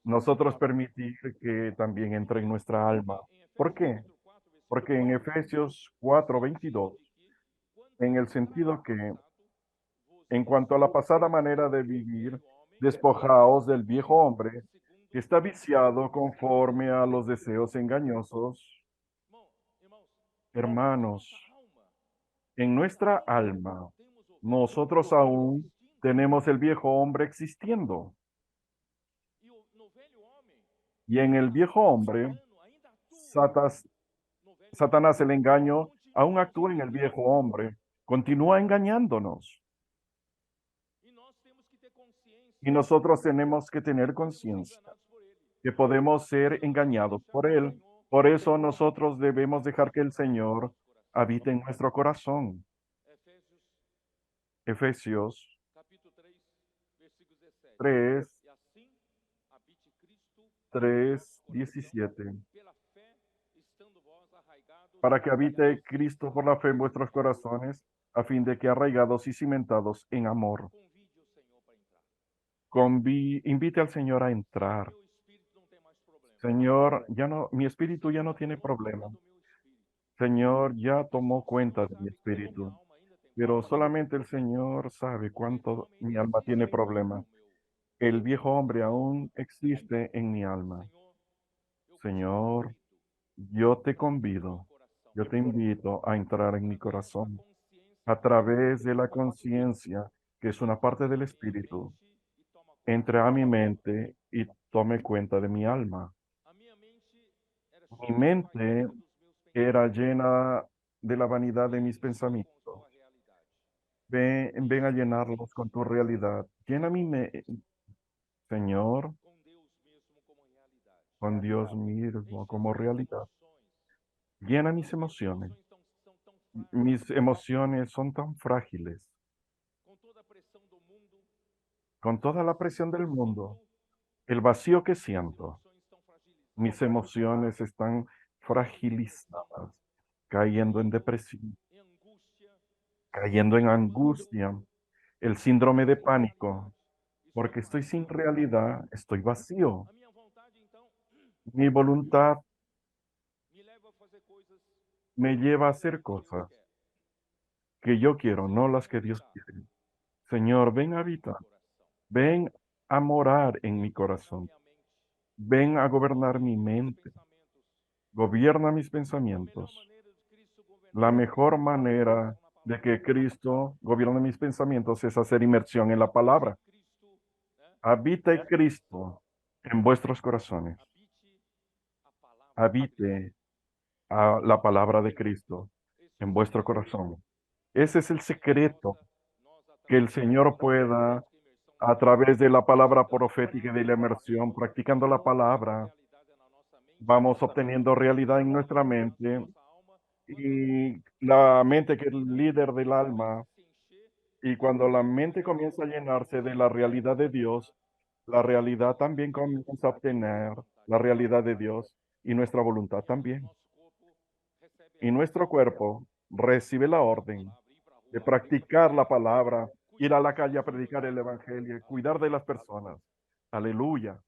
nosotros permitir que también entre en nuestra alma. ¿Por qué? Porque en Efesios 4:22, en el sentido que en cuanto a la pasada manera de vivir, despojaos del viejo hombre que está viciado conforme a los deseos engañosos. Hermanos, en nuestra alma, nosotros aún tenemos el viejo hombre existiendo. Y en el viejo hombre, Satas- Satanás, el engaño, aún actúa en el viejo hombre, continúa engañándonos. Y nosotros tenemos que tener conciencia que podemos ser engañados por él. Por eso nosotros debemos dejar que el Señor habite en nuestro corazón. Efesios 3, 3:17. Para que habite Cristo por la fe en vuestros corazones, a fin de que arraigados y cimentados en amor, invite al Señor a entrar. Señor, mi espíritu ya no tiene problema. Señor, ya tomó cuenta de mi espíritu, pero solamente el Señor sabe cuánto mi alma tiene problema. El viejo hombre aún existe en mi alma. Señor, yo te convido, yo te invito a entrar en mi corazón a través de la conciencia, que es una parte del espíritu. Entre a mi mente y tome cuenta de mi alma. Mi mente era llena de la vanidad de mis pensamientos. Ven a llenarlos con tu realidad. Llena Señor, con Dios mismo como realidad. Llena mis emociones. Mis emociones son tan frágiles. Con toda la presión del mundo, el vacío que siento, mis emociones están fragilizadas, cayendo en depresión, cayendo en angustia, el síndrome de pánico porque estoy sin realidad, estoy vacío. Mi voluntad me lleva a hacer cosas que yo quiero, no las que Dios quiere. Señor, ven a habitar, ven a morar en mi corazón, ven a gobernar mi mente, gobierna mis pensamientos. La mejor manera de que Cristo gobierne mis pensamientos es hacer inmersión en la palabra. Habite Cristo en vuestros corazones. Habite la palabra de Cristo en vuestro corazón. Ese es el secreto, que el Señor pueda, a través de la palabra profética y de la inmersión, practicando la palabra, vamos obteniendo realidad en nuestra mente, y la mente que es el líder del alma. Y cuando la mente comienza a llenarse de la realidad de Dios, la realidad también comienza a obtener la realidad de Dios, y nuestra voluntad también. Y nuestro cuerpo recibe la orden de practicar la palabra, ir a la calle a predicar el evangelio, cuidar de las personas. Aleluya.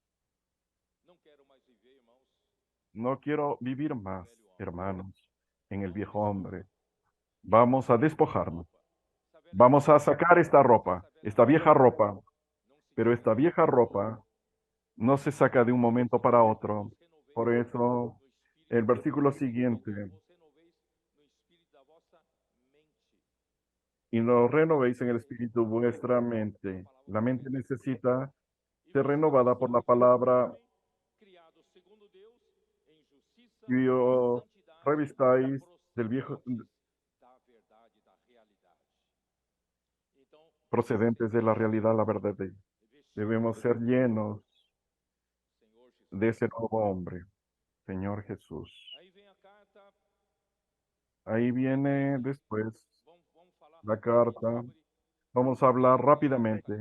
No quiero vivir más, hermanos, en el viejo hombre. Vamos a despojarnos. Vamos a sacar esta ropa, esta vieja ropa, pero esta vieja ropa no se saca de un momento para otro. Por eso, el versículo siguiente, y lo renovéis en el espíritu vuestra mente. La mente necesita ser renovada por la palabra, y os revistáis del viejo, procedentes de la realidad, la verdad. Debemos ser llenos de ese nuevo hombre, Señor Jesús. Ahí viene después la carta. Vamos a hablar rápidamente.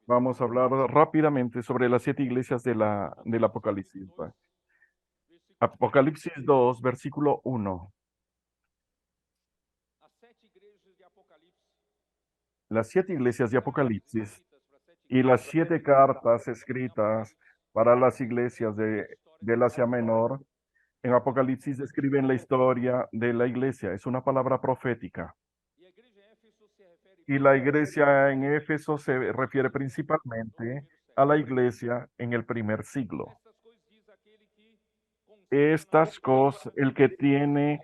Vamos a hablar rápidamente sobre las 7 iglesias del Apocalipsis. Apocalipsis 2, versículo 1. Las 7 iglesias de Apocalipsis y las 7 cartas escritas para las iglesias del Asia Menor. En Apocalipsis describen la historia de la iglesia. Es una palabra profética. Y la iglesia en Éfeso se refiere principalmente a la iglesia en el primer siglo. Estas cosas, el que tiene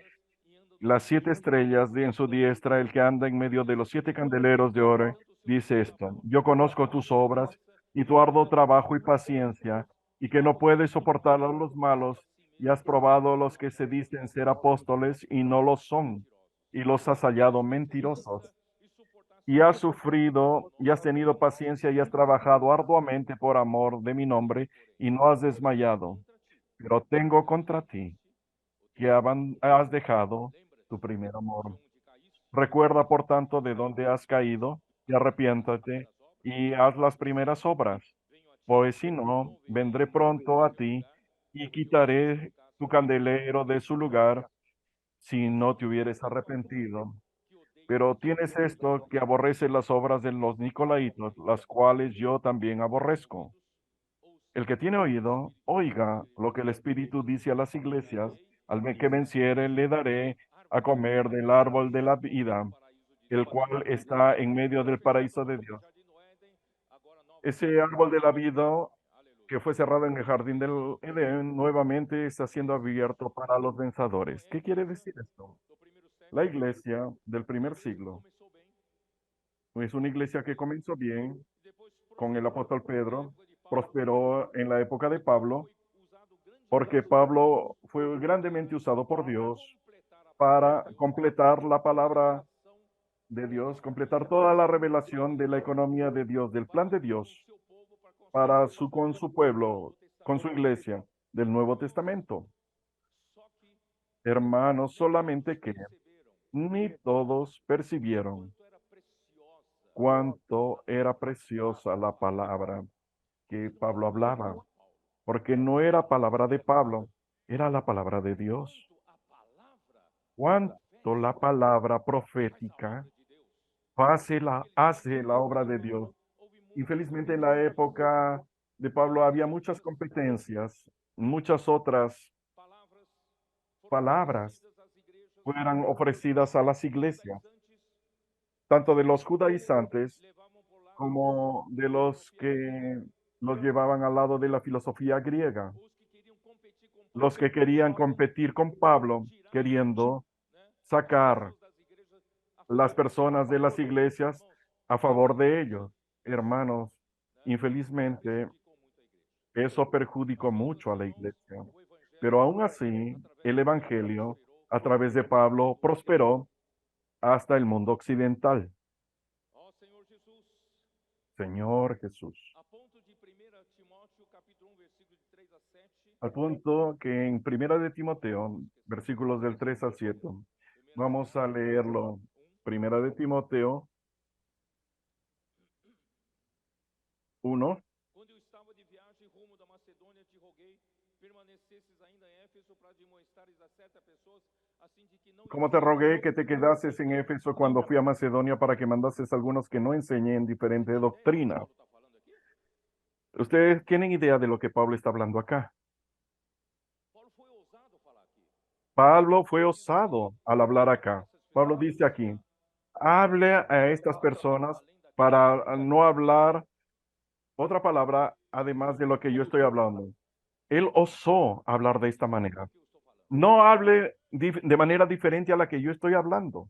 las 7 estrellas en su diestra, el que anda en medio de los 7 candeleros de oro, dice esto: yo conozco tus obras y tu arduo trabajo y paciencia, y que no puedes soportar a los malos, y has probado a los que se dicen ser apóstoles y no lo son, y los has hallado mentirosos. Y has sufrido y has tenido paciencia y has trabajado arduamente por amor de mi nombre, y no has desmayado. Pero tengo contra ti que has dejado tu primer amor. Recuerda, por tanto, de dónde has caído, y arrepiéntate y haz las primeras obras. Pues si no, vendré pronto a ti y quitaré tu candelero de su lugar si no te hubieres arrepentido. Pero tienes esto, que aborreces las obras de los Nicolaitos, las cuales yo también aborrezco. El que tiene oído, oiga lo que el Espíritu dice a las iglesias. Al que venciere, le daré a comer del árbol de la vida, el cual está en medio del paraíso de Dios. Ese árbol de la vida que fue cerrado en el jardín del Edén, nuevamente está siendo abierto para los vencedores. ¿Qué quiere decir esto? La iglesia del primer siglo es una iglesia que comenzó bien con el apóstol Pedro, prosperó en la época de Pablo, porque Pablo fue grandemente usado por Dios para completar la palabra de Dios, completar toda la revelación de la economía de Dios, del plan de Dios con su pueblo, con su iglesia del Nuevo Testamento. Hermanos, solamente que ni todos percibieron cuánto era preciosa la palabra que Pablo hablaba, porque no era palabra de Pablo, era la palabra de Dios. Cuánto la palabra profética hace la obra de Dios. Infelizmente en la época de Pablo había muchas competencias, muchas otras palabras fueran ofrecidas a las iglesias, tanto de los judaizantes como de los que los llevaban al lado de la filosofía griega, los que querían competir con Pablo, queriendo sacar las personas de las iglesias a favor de ellos. Hermanos, infelizmente eso perjudicó mucho a la iglesia. Pero aún así, el evangelio a través de Pablo prosperó hasta el mundo occidental. Señor Jesús. Al punto que en Primera de Timoteo, versículos del 3 al 7, vamos a leerlo. Primera de Timoteo 1. Quando eu estava de viagem rumo da Macedônia, te roguei, permanecesses ainda em Éfeso para demonstrares a certas pessoas, assim de que não Como te rogué que te quedases en Éfeso cuando fui a Macedonia para que mandases algunos que no enseñen diferente doctrina. Paulo está falando aqui? ¿Ustedes tienen idea de lo que Pablo está hablando acá? Paulo foi ousado falar aqui. Pablo fue osado al hablar acá. Pablo dice aquí, hable a estas personas para no hablar otra palabra además de lo que yo estoy hablando. Él osó hablar de esta manera. O que eu estou falando? No hable de manera diferente a la que yo estoy hablando.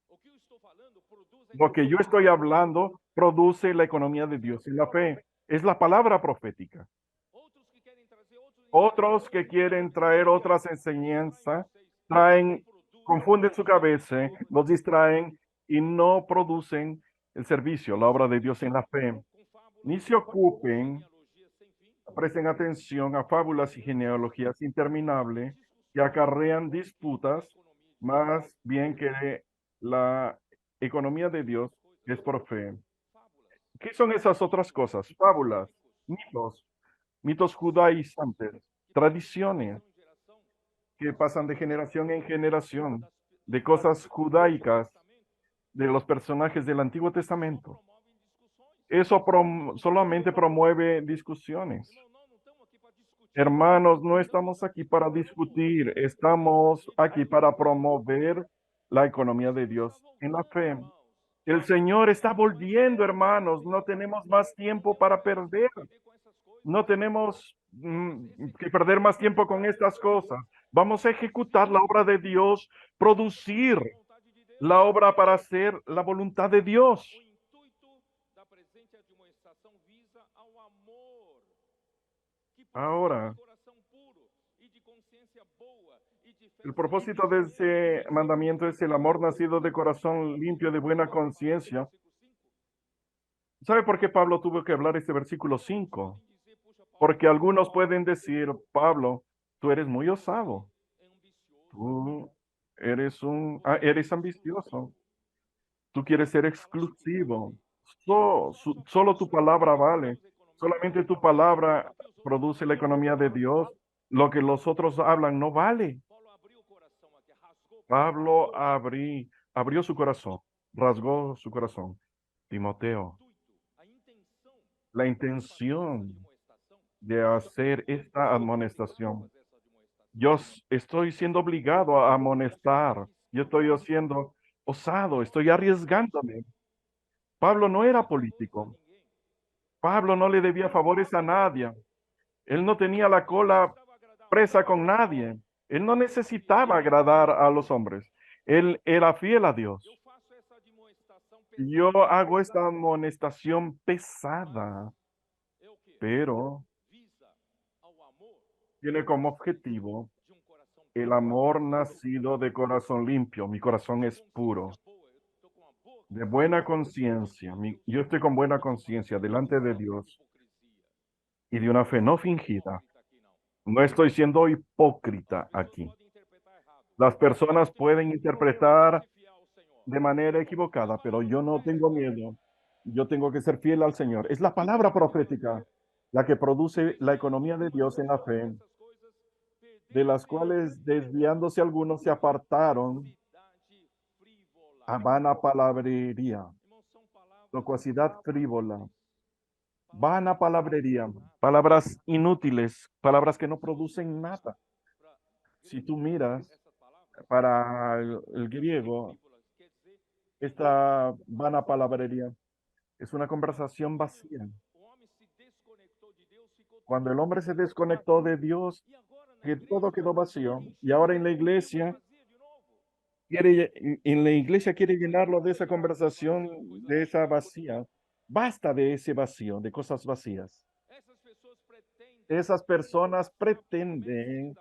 O que eu estou falando produz a Lo que yo economia estoy hablando produce la economía de Dios y la fe. Es la palabra profética. Outros que querem trazer Otros que quieren traer otras enseñanzas, não produzem confunden su cabeza, los distraen y no producen el servicio, la obra de Dios en la fe. com fábulas, Ni se ocupen, genealogias sem fim, presten atención a fábulas y genealogías interminables que acarrean disputas, más bien que la economía de Dios es por fe. fábulas, ¿Qué son esas otras cosas? Fábulas, mitos judaizantes, tradiciones geração que pasan de generación en generación, de cosas judaicas, de los personajes del Antiguo Testamento. promovem discussões. Eso solamente promueve discusiones. Não estamos aqui para discutir. Hermanos, no estamos aquí para discutir, estamos aquí para promover la economía de Dios en la fe. El Señor está volviendo, hermanos, no tenemos más tiempo para perder. No tenemos que perder más tiempo con estas cosas. Vamos a ejecutar la obra de Dios, producir la obra para hacer la voluntad de Dios. O intuito da presente admoestação visa ao amor, que Ahora, de coração puro e de consciência boa e de fé el propósito de ese mandamiento es el amor nacido de corazón limpio, de buena conciencia. ¿Sabe por qué Pablo tuvo que hablar este versículo 5? Porque algunos pueden decir, Pablo, tú eres muy osado, tú eres ambicioso, tú quieres ser exclusivo, solo tu palabra vale, solamente tu palabra produce la economía de Dios, lo que los otros hablan no vale. Paulo abriu o coração aqui, rasgou Pablo abrió su corazón, rasgó su corazón. Timoteo, a intenção la intención de hacer esta amonestación. Yo estoy siendo obligado a amonestar. Yo estoy siendo osado, estoy arriesgándome. Pablo no era político. Pablo no le debía favores a nadie. Él no tenía la cola presa con nadie. Él no necesitaba agradar a los hombres. Él era fiel a Dios. Eu faço essa admoestação Yo hago esta amonestación pesada, é o que pero visa ao amor tiene como objetivo de coração el amor nacido de corazón limpio. Mi corazón es puro, boa. Eu estou com uma boa de buena conciencia. Yo estoy con buena conciencia delante de Dios hipocrisia. y de una fe no fingida. Hipócrita aqui não. No estoy siendo hipócrita aquí. Podem interpretar errado. Las personas pueden interpretar Ser fiel ao Senhor. de manera equivocada, pero yo no tengo miedo. Yo tengo que ser fiel al Señor. Es la palabra profética la que produce la economía de Dios en la fe, Essas coisas de las cuales desviándose algunos se apartaron verdade frívola. a vana palabrería, Irmãos, são palavras locuacidad frívola. Vana palabrería, palabras inútiles, palabras que no producen nada. Si tú miras para el griego, esta vana palabrería es una conversación vacía. Cuando el hombre se desconectó de Dios, que todo quedó vacío. Y ahora en la iglesia quiere llenarlo de esa conversación, de esa vacía. Basta de ese vacío, de cosas vacías. Esas personas pretenden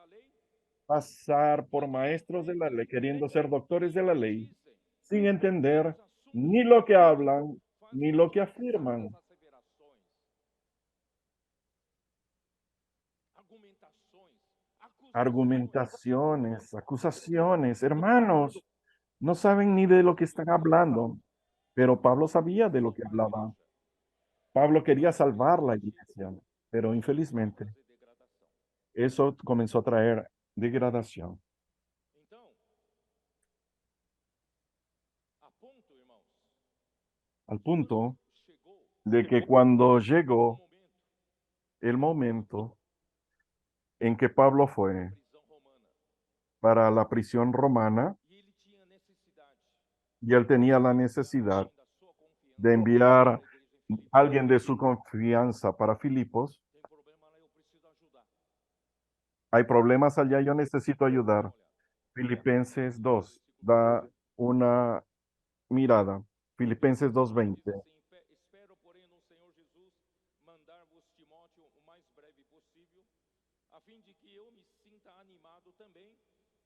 pasar por maestros de la ley, queriendo ser doctores de la ley, sin entender ni lo que hablan, ni lo que afirman. Argumentaciones, acusaciones, hermanos, no saben ni de lo que están hablando, pero Pablo sabía de lo que hablaba. Pablo quería salvar la iglesia, pero infelizmente eso comenzó a traer degradación, al punto de que cuando llegó el momento en que Pablo fue para la prisión romana y él tenía la necesidad de enviar a alguien de su confianza para Filipos, hay problemas allá, yo necesito ayudar. Filipenses 2 da una mirada. Filipenses 2:20. Espero, porém, no Senhor Jesus, mandar-vos Timóteo o mais breve possível, a fim de que eu me sinta animado também,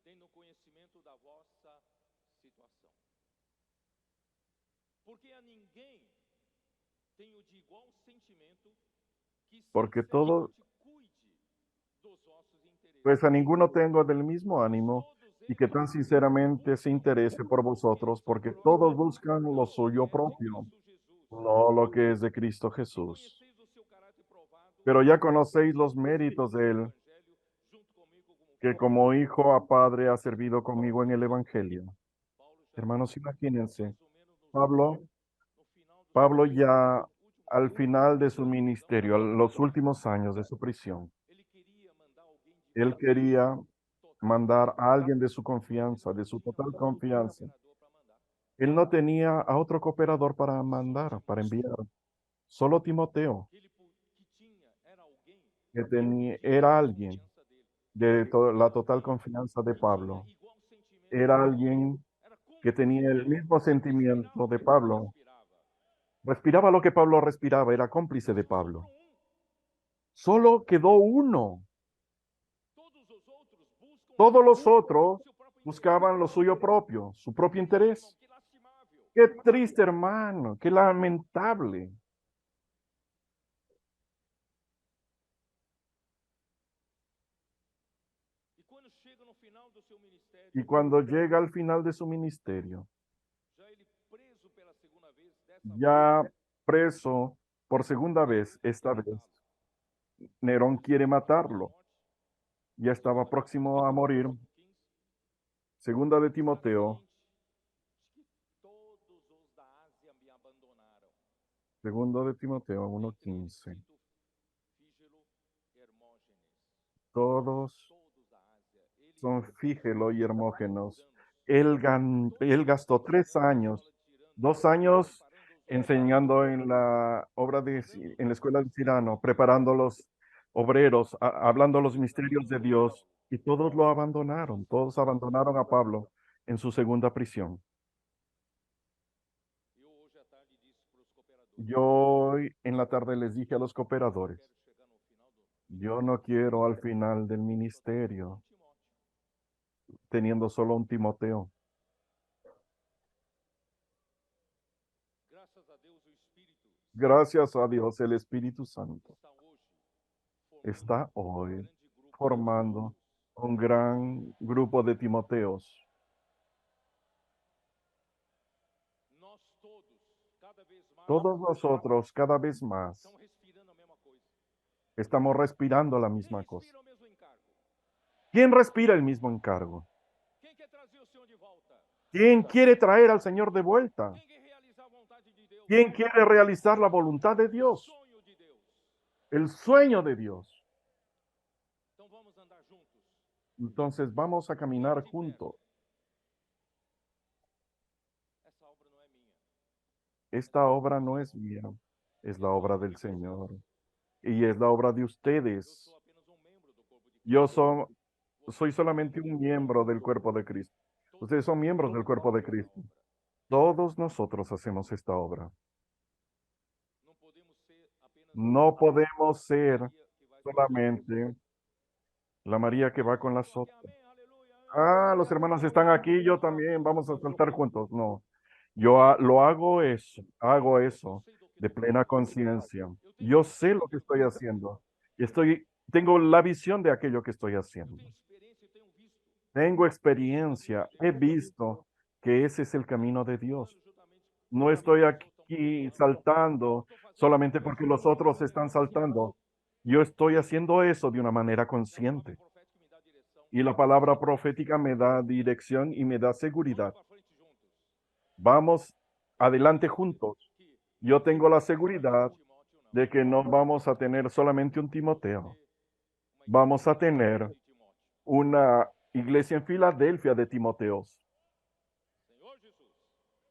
tendo conhecimento da vossa situação. Porque a ninguém tenho de igual sentimento que Porque todo, sinceramente cuide dos vossos interesses. pues a ninguno tengo del mismo ánimo Todos y que eles tan sinceramente se interese por vosotros, porque todos buscan lo suyo propio, no lo que es de Cristo Jesús. conheceis o seu caráter provado, Pero ya conocéis los méritos de él, evangelho, junto comigo como que como hijo a padre ha servido conmigo en el Evangelio. Paulo já Hermanos, imagínense, mais ou menos Pablo, no final do Pablo seu ya último al final de su ministerio, a los últimos años de su prisión, ele queria mandar alguém de él quería total mandar a alguien de su confianza, de su total confianza. operador para mandar. Él no tenía a otro cooperador para mandar, para enviar. Solo Timoteo, Que tinha era alguém que era alguien confiança dele. de la total confianza de Pablo. Igual sentimento, Era alguien era que tenía el mismo sentimiento de Pablo. respirava. Respiraba lo que Pablo respiraba, era cómplice de Pablo. Sobrou Solo quedó uno. Todos os outros buscam Todos los seu otros próprio buscaban lo suyo propio, su propio interés. Que lastimável. Qué triste, hermano, qué lamentable. E quando chega no final do seu ministério, Y cuando llega al final de su ministerio, já ele preso pela segunda vez, dessa ya preso por segunda vez, esta vez, Nerón quiere matarlo. Ya estaba próximo a morir. 15, Segunda de Timoteo, que todos os da Ásia me abandonaram. segundo de Timoteo 1:15. Fígelo Hermógenes. Todos Todos da Ásia. Ele son Fígelo y Hermógenos. Él gastó 3 años, 2 años enseñando en la en la escuela de Cirano, preparando los obreros, hablando los misterios de Dios, y todos lo abandonaron, todos abandonaron a Pablo en su segunda prisión. Eu hoje à tarde disse para os cooperadores, Yo hoy en la tarde les dije a los cooperadores, quero chegar no final do yo no quiero al final del ministerio Timóteo. teniendo solo un Timoteo. Graças a Deus o Espírito Gracias a Dios, el Espíritu Santo está hoje está formando um hoy grande grupo formando un gran grupo de Timoteos. Nós todos, cada vez mais, Todos nosotros, cada vez más, estão respirando a mesma coisa. estamos respirando la Quem misma cosa. respira o mesmo encargo? ¿Quién respira el mismo encargo? Quem quer trazer o Senhor de volta? ¿Quién quiere traer al Señor de vuelta? Quem quer realizar a vontade de Deus? ¿Quién quiere realizar la voluntad de O Dios? sonho de Deus. el sueño de Dios. Então vamos andar juntos. Entonces vamos a caminar juntos. Essa obra não é minha. Esta obra no es mía, es la obra del Señor. Y es la obra de Eu ustedes. sou apenas um membro do corpo de Cristo. Yo soy Vocês solamente un miembro del cuerpo de Cristo. Ustedes son miembros del cuerpo de essa Cristo. obra. Todos nosotros hacemos esta obra. Não podemos ser apenas No podemos ser Maria que vai solamente la María que va con la Aqui, sota. amém, aleluia. Ah, los hermanos están aquí, yo también, vamos a saltar juntos. No, yo lo hago eso de plena conciencia. Yo sé lo que estoy haciendo. Tengo la visión de aquello que estoy haciendo. Tenho experiência, eu tenho visto. Tengo experiencia, he visto que ese es el camino de Dios. No estoy aquí saltando solamente porque los otros están saltando. Yo estoy haciendo eso de una manera consciente. Profético me dá direção. Y la palabra profética me da dirección y me da seguridad. Vamos para frente juntos. Vamos adelante juntos. Que Yo tengo la seguridad Timóteo não. de que no vamos a tener solamente un Timoteo. Uma Vamos a tener igreja de Timóteo. una iglesia en Filadelfia de Timoteos. Senhor Jesus.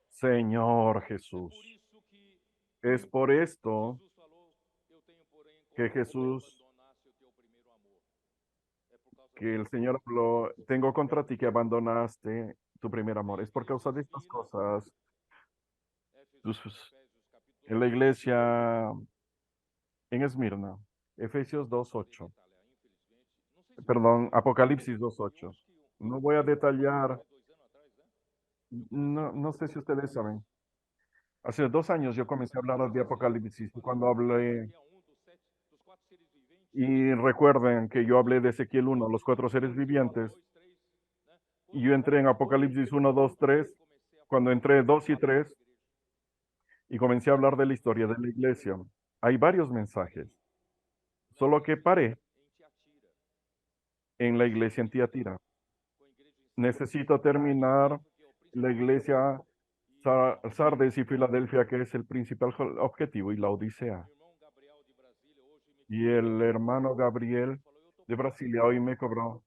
Señor Por Jesús. isso que Es por esto Jesus falou, eu tenho, porém, que contra ti Jesús, abandonaste o teu primeiro amor. É por causa que el disso. Señor habló, tengo contra ti que abandonaste tu primer amor. Es por causa de estas cosas. Efésios, capítulo En la iglesia en Esmirna, Efesios 2:8. Perdón, Apocalipsis 2:8. No voy a detallar, no sé si ustedes saben. Hace 2 años yo comencé a hablar de Apocalipsis y cuando hablé, y recuerden que yo hablé de Ezequiel 1, los 4 seres vivientes, y yo entré en Apocalipsis 1, 2, 3, cuando entré 2 y 3, y comencé a hablar de la historia de la iglesia. Hay varios mensajes, solo que paré en la iglesia en Tiatira. Necesito terminar la iglesia Sardes y Filadelfia, que es el principal objetivo, y la Odisea. Y el hermano Gabriel de Brasilia hoy me cobró.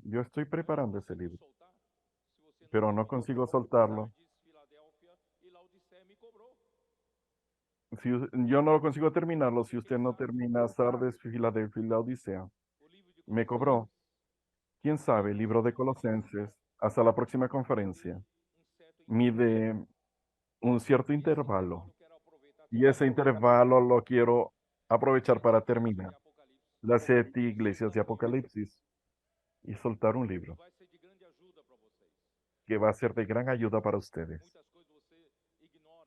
Yo estoy preparando ese libro, pero no consigo soltarlo. Yo no lo consigo terminarlo si usted no termina Sardes, Filadelfia y la Odisea. Me cobró. ¿Quién sabe? El libro de Colosenses. Hasta la próxima conferencia. Mide un cierto intervalo. Y ese intervalo lo quiero aprovechar para terminar las 7 iglesias de Apocalipsis y soltar un libro que va a ser de gran ayuda para ustedes.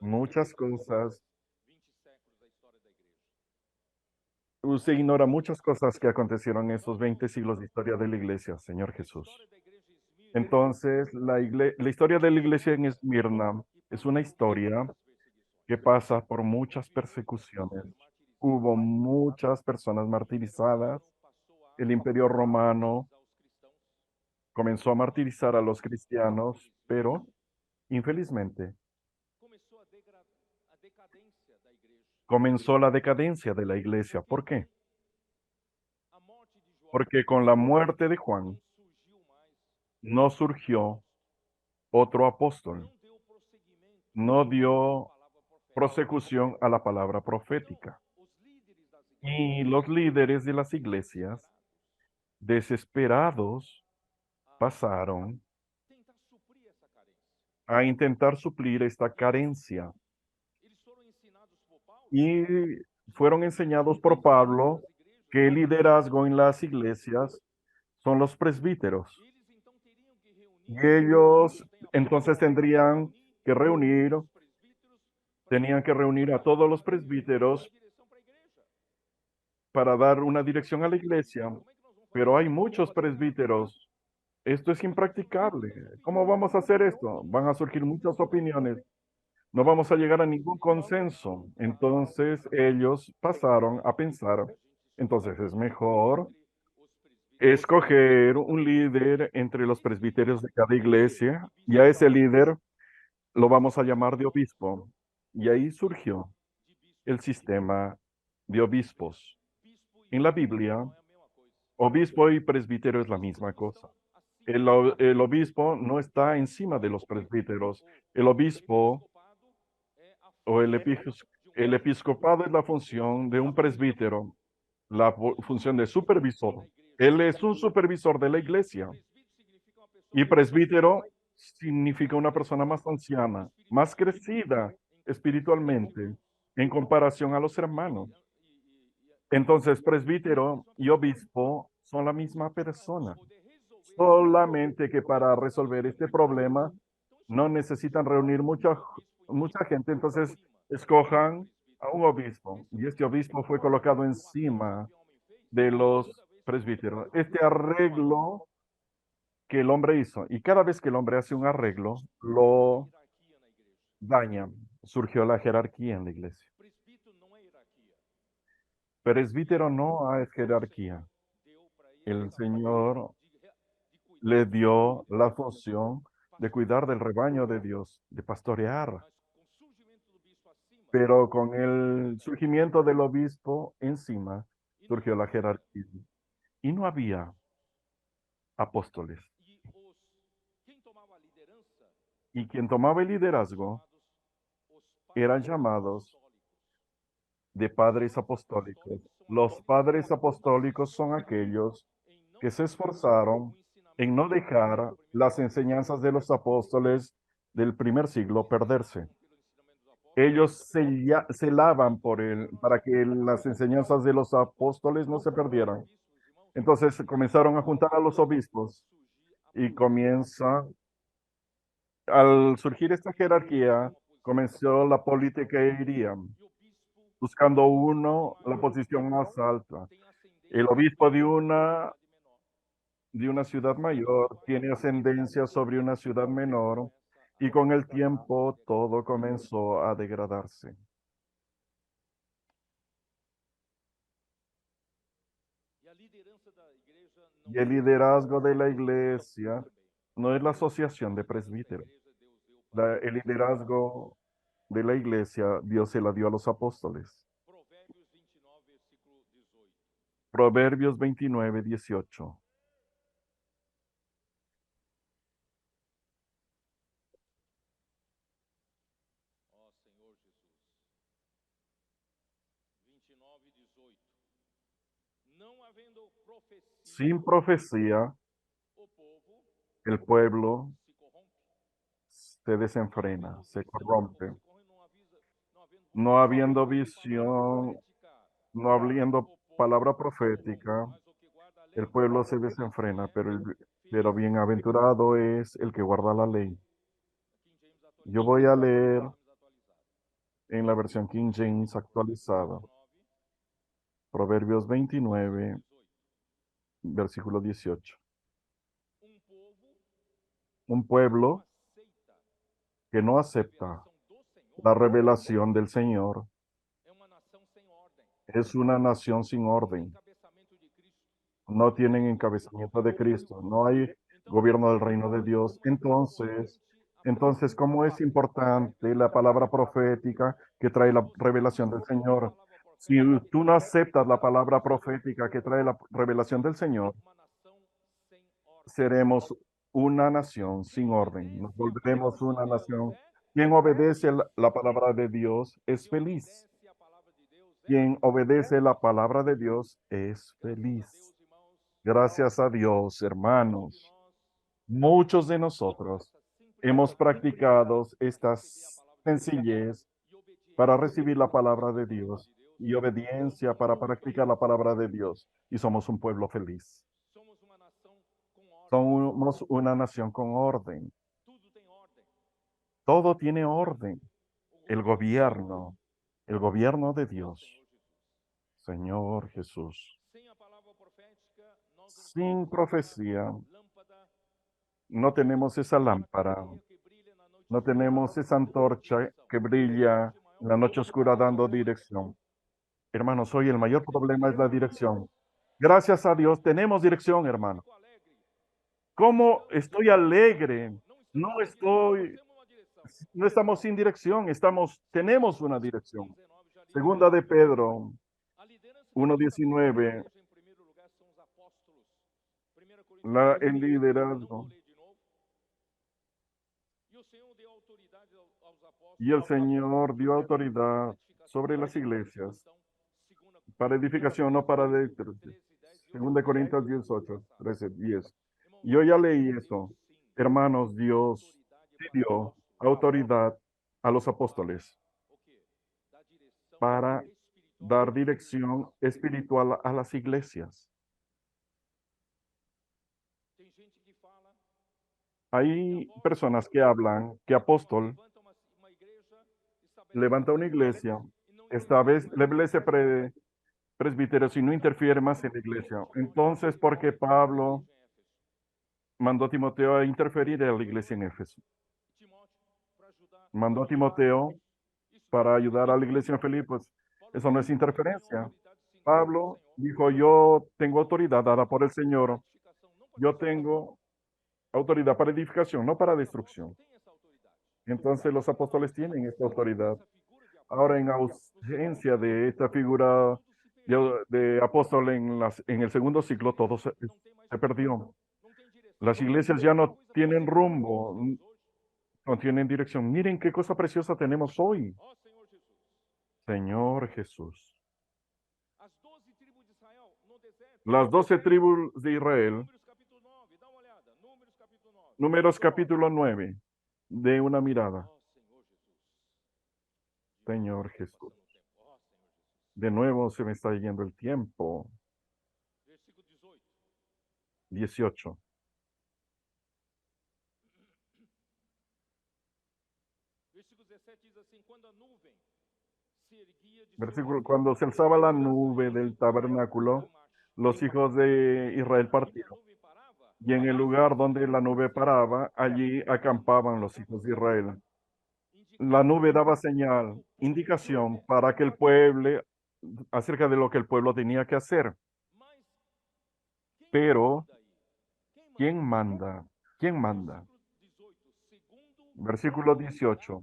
Muchas cosas. Usted ignora muchas cosas que acontecieron en esos 20 siglos de historia de la iglesia, Señor Jesús. Entonces, la historia de la iglesia en Esmirna es una historia que pasa por muchas persecuciones. Hubo muchas personas martirizadas. El Imperio Romano comenzó a martirizar a los cristianos, pero infelizmente comenzó la decadencia de la iglesia. ¿Por qué? Porque con la muerte de Juan no surgió otro apóstol, no dio prosecución a la palabra profética. Y los líderes de las iglesias, desesperados, pasaron a intentar suplir esta carencia. Y fueron enseñados por Pablo que el liderazgo en las iglesias son los presbíteros. Y ellos entonces tenían que reunir a todos los presbíteros para dar una dirección a la iglesia. Pero hay muchos presbíteros. Esto es impracticable. ¿Cómo vamos a hacer esto? Van a surgir muchas opiniones. No vamos a llegar a ningún consenso. Entonces ellos pasaron a pensar, entonces es mejor escoger un líder entre los presbíteros de cada iglesia, y a ese líder lo vamos a llamar de obispo. Y ahí surgió el sistema de obispos. En la Biblia, obispo y presbítero es la misma cosa. El obispo no está encima de los presbíteros. El obispo o el episcopado es la función de un presbítero, la función de supervisor. Él es un supervisor de la iglesia. Y presbítero significa una persona más anciana, más crecida espiritualmente en comparación a los hermanos. Entonces, presbítero y obispo son la misma persona. Solamente que para resolver este problema no necesitan reunir mucha gente, entonces escojan a un obispo. Y este obispo fue colocado encima de los presbíteros. Este arreglo que el hombre hizo, y cada vez que el hombre hace un arreglo, lo daña. Surgió la jerarquía en la iglesia. Presbítero no es jerarquía. El Señor le dio la función de cuidar del rebaño de Dios, de pastorear. Pero con el surgimiento del obispo encima, surgió la jerarquía. Y no había apóstoles. Y quien tomaba el liderazgo eran llamados de padres apostólicos. Los padres apostólicos son aquellos que se esforzaron en no dejar las enseñanzas de los apóstoles del primer siglo perderse. Ellos se lavan para que las enseñanzas de los apóstoles no se perdieran. Entonces comenzaron a juntar a los obispos y al surgir esta jerarquía, comenzó la politiquería, buscando la posición más alta. El obispo de una ciudad mayor tiene ascendencia sobre una ciudad menor y con el tiempo todo comenzó a degradarse. Y el liderazgo de la iglesia no es la asociación de presbíteros. El liderazgo de la iglesia, Dios se la dio a los apóstoles. Proverbios 29:18. Sin profecía, el pueblo se desenfrena, se corrompe. No habiendo visión, no habiendo palabra profética, el pueblo se desenfrena, pero bienaventurado es el que guarda la ley. Yo voy a leer en la versión King James actualizada, Proverbios 29, versículo 18. Un pueblo que no acepta la revelación del Señor es una nación sin orden. No tienen encabezamiento de Cristo, no hay gobierno del reino de Dios. Entonces, ¿cómo es importante la palabra profética que trae la revelación del Señor? Si tú no aceptas la palabra profética que trae la revelación del Señor, seremos una nación sin orden. Nos volveremos una nación. Quien obedece la palabra de Dios es feliz. Quien obedece la palabra de Dios es feliz. Gracias a Dios, hermanos. Muchos de nosotros hemos practicado esta sencillez para recibir la palabra de Dios y obediencia para practicar la palabra de Dios. Y somos un pueblo feliz. Somos una nación con orden. Todo tiene orden. El gobierno de Dios. Señor Jesús. Sin profecía, no tenemos esa lámpara, no tenemos esa antorcha que brilla en la noche oscura dando dirección. Hermanos, hoy el mayor problema es la dirección. Gracias a Dios tenemos dirección, hermano. ¿Cómo estoy alegre? No estamos sin dirección, tenemos una dirección. Segunda de Pedro A liderança 1:19, igreja, em primeiro lugar, são os apóstolos. 1 Coríntios el 13, não liderazgo. vou ler de novo. E o Senhor deu autoridade aos apóstolos. Y el Señor dio autoridad sobre las iglesias para edificación, no para destrucción. 2 Corintios 18, 13, 10. Yo ya leí eso. Hermanos, Dios dio autoridad a los apóstoles para dar dirección espiritual a las iglesias. Hay personas que hablan que apóstol levanta una iglesia. Esta vez la iglesia presbítero si no interfiere más en la iglesia. Entonces, ¿por qué Pablo mandó a Timoteo a interferir en la iglesia en Éfeso? Mandó a Timoteo para ayudar a la iglesia en Filipos. Eso no es interferencia. Pablo dijo, yo tengo autoridad dada por el Señor. Yo tengo autoridad para edificación, no para destrucción. Entonces los apóstoles tienen esta autoridad. Ahora, en ausencia de esta figura de apóstol en el segundo siglo, todo se perdió. Las iglesias ya no tienen rumbo, no tienen dirección. Miren qué cosa preciosa tenemos hoy. Señor Jesús. Las 12 tribus de Israel, Números capítulo 9, de una mirada. Señor Jesús. De nuevo se me está yendo el tiempo. 18. Versículo, cuando se alzaba la nube del tabernáculo, los hijos de Israel partieron. Y en el lugar donde la nube paraba, allí acampaban los hijos de Israel. La nube daba señal, indicación para que el pueblo, acerca de lo que el pueblo tenía que hacer. Pero, ¿quién manda? ¿Quién manda? Versículo 18.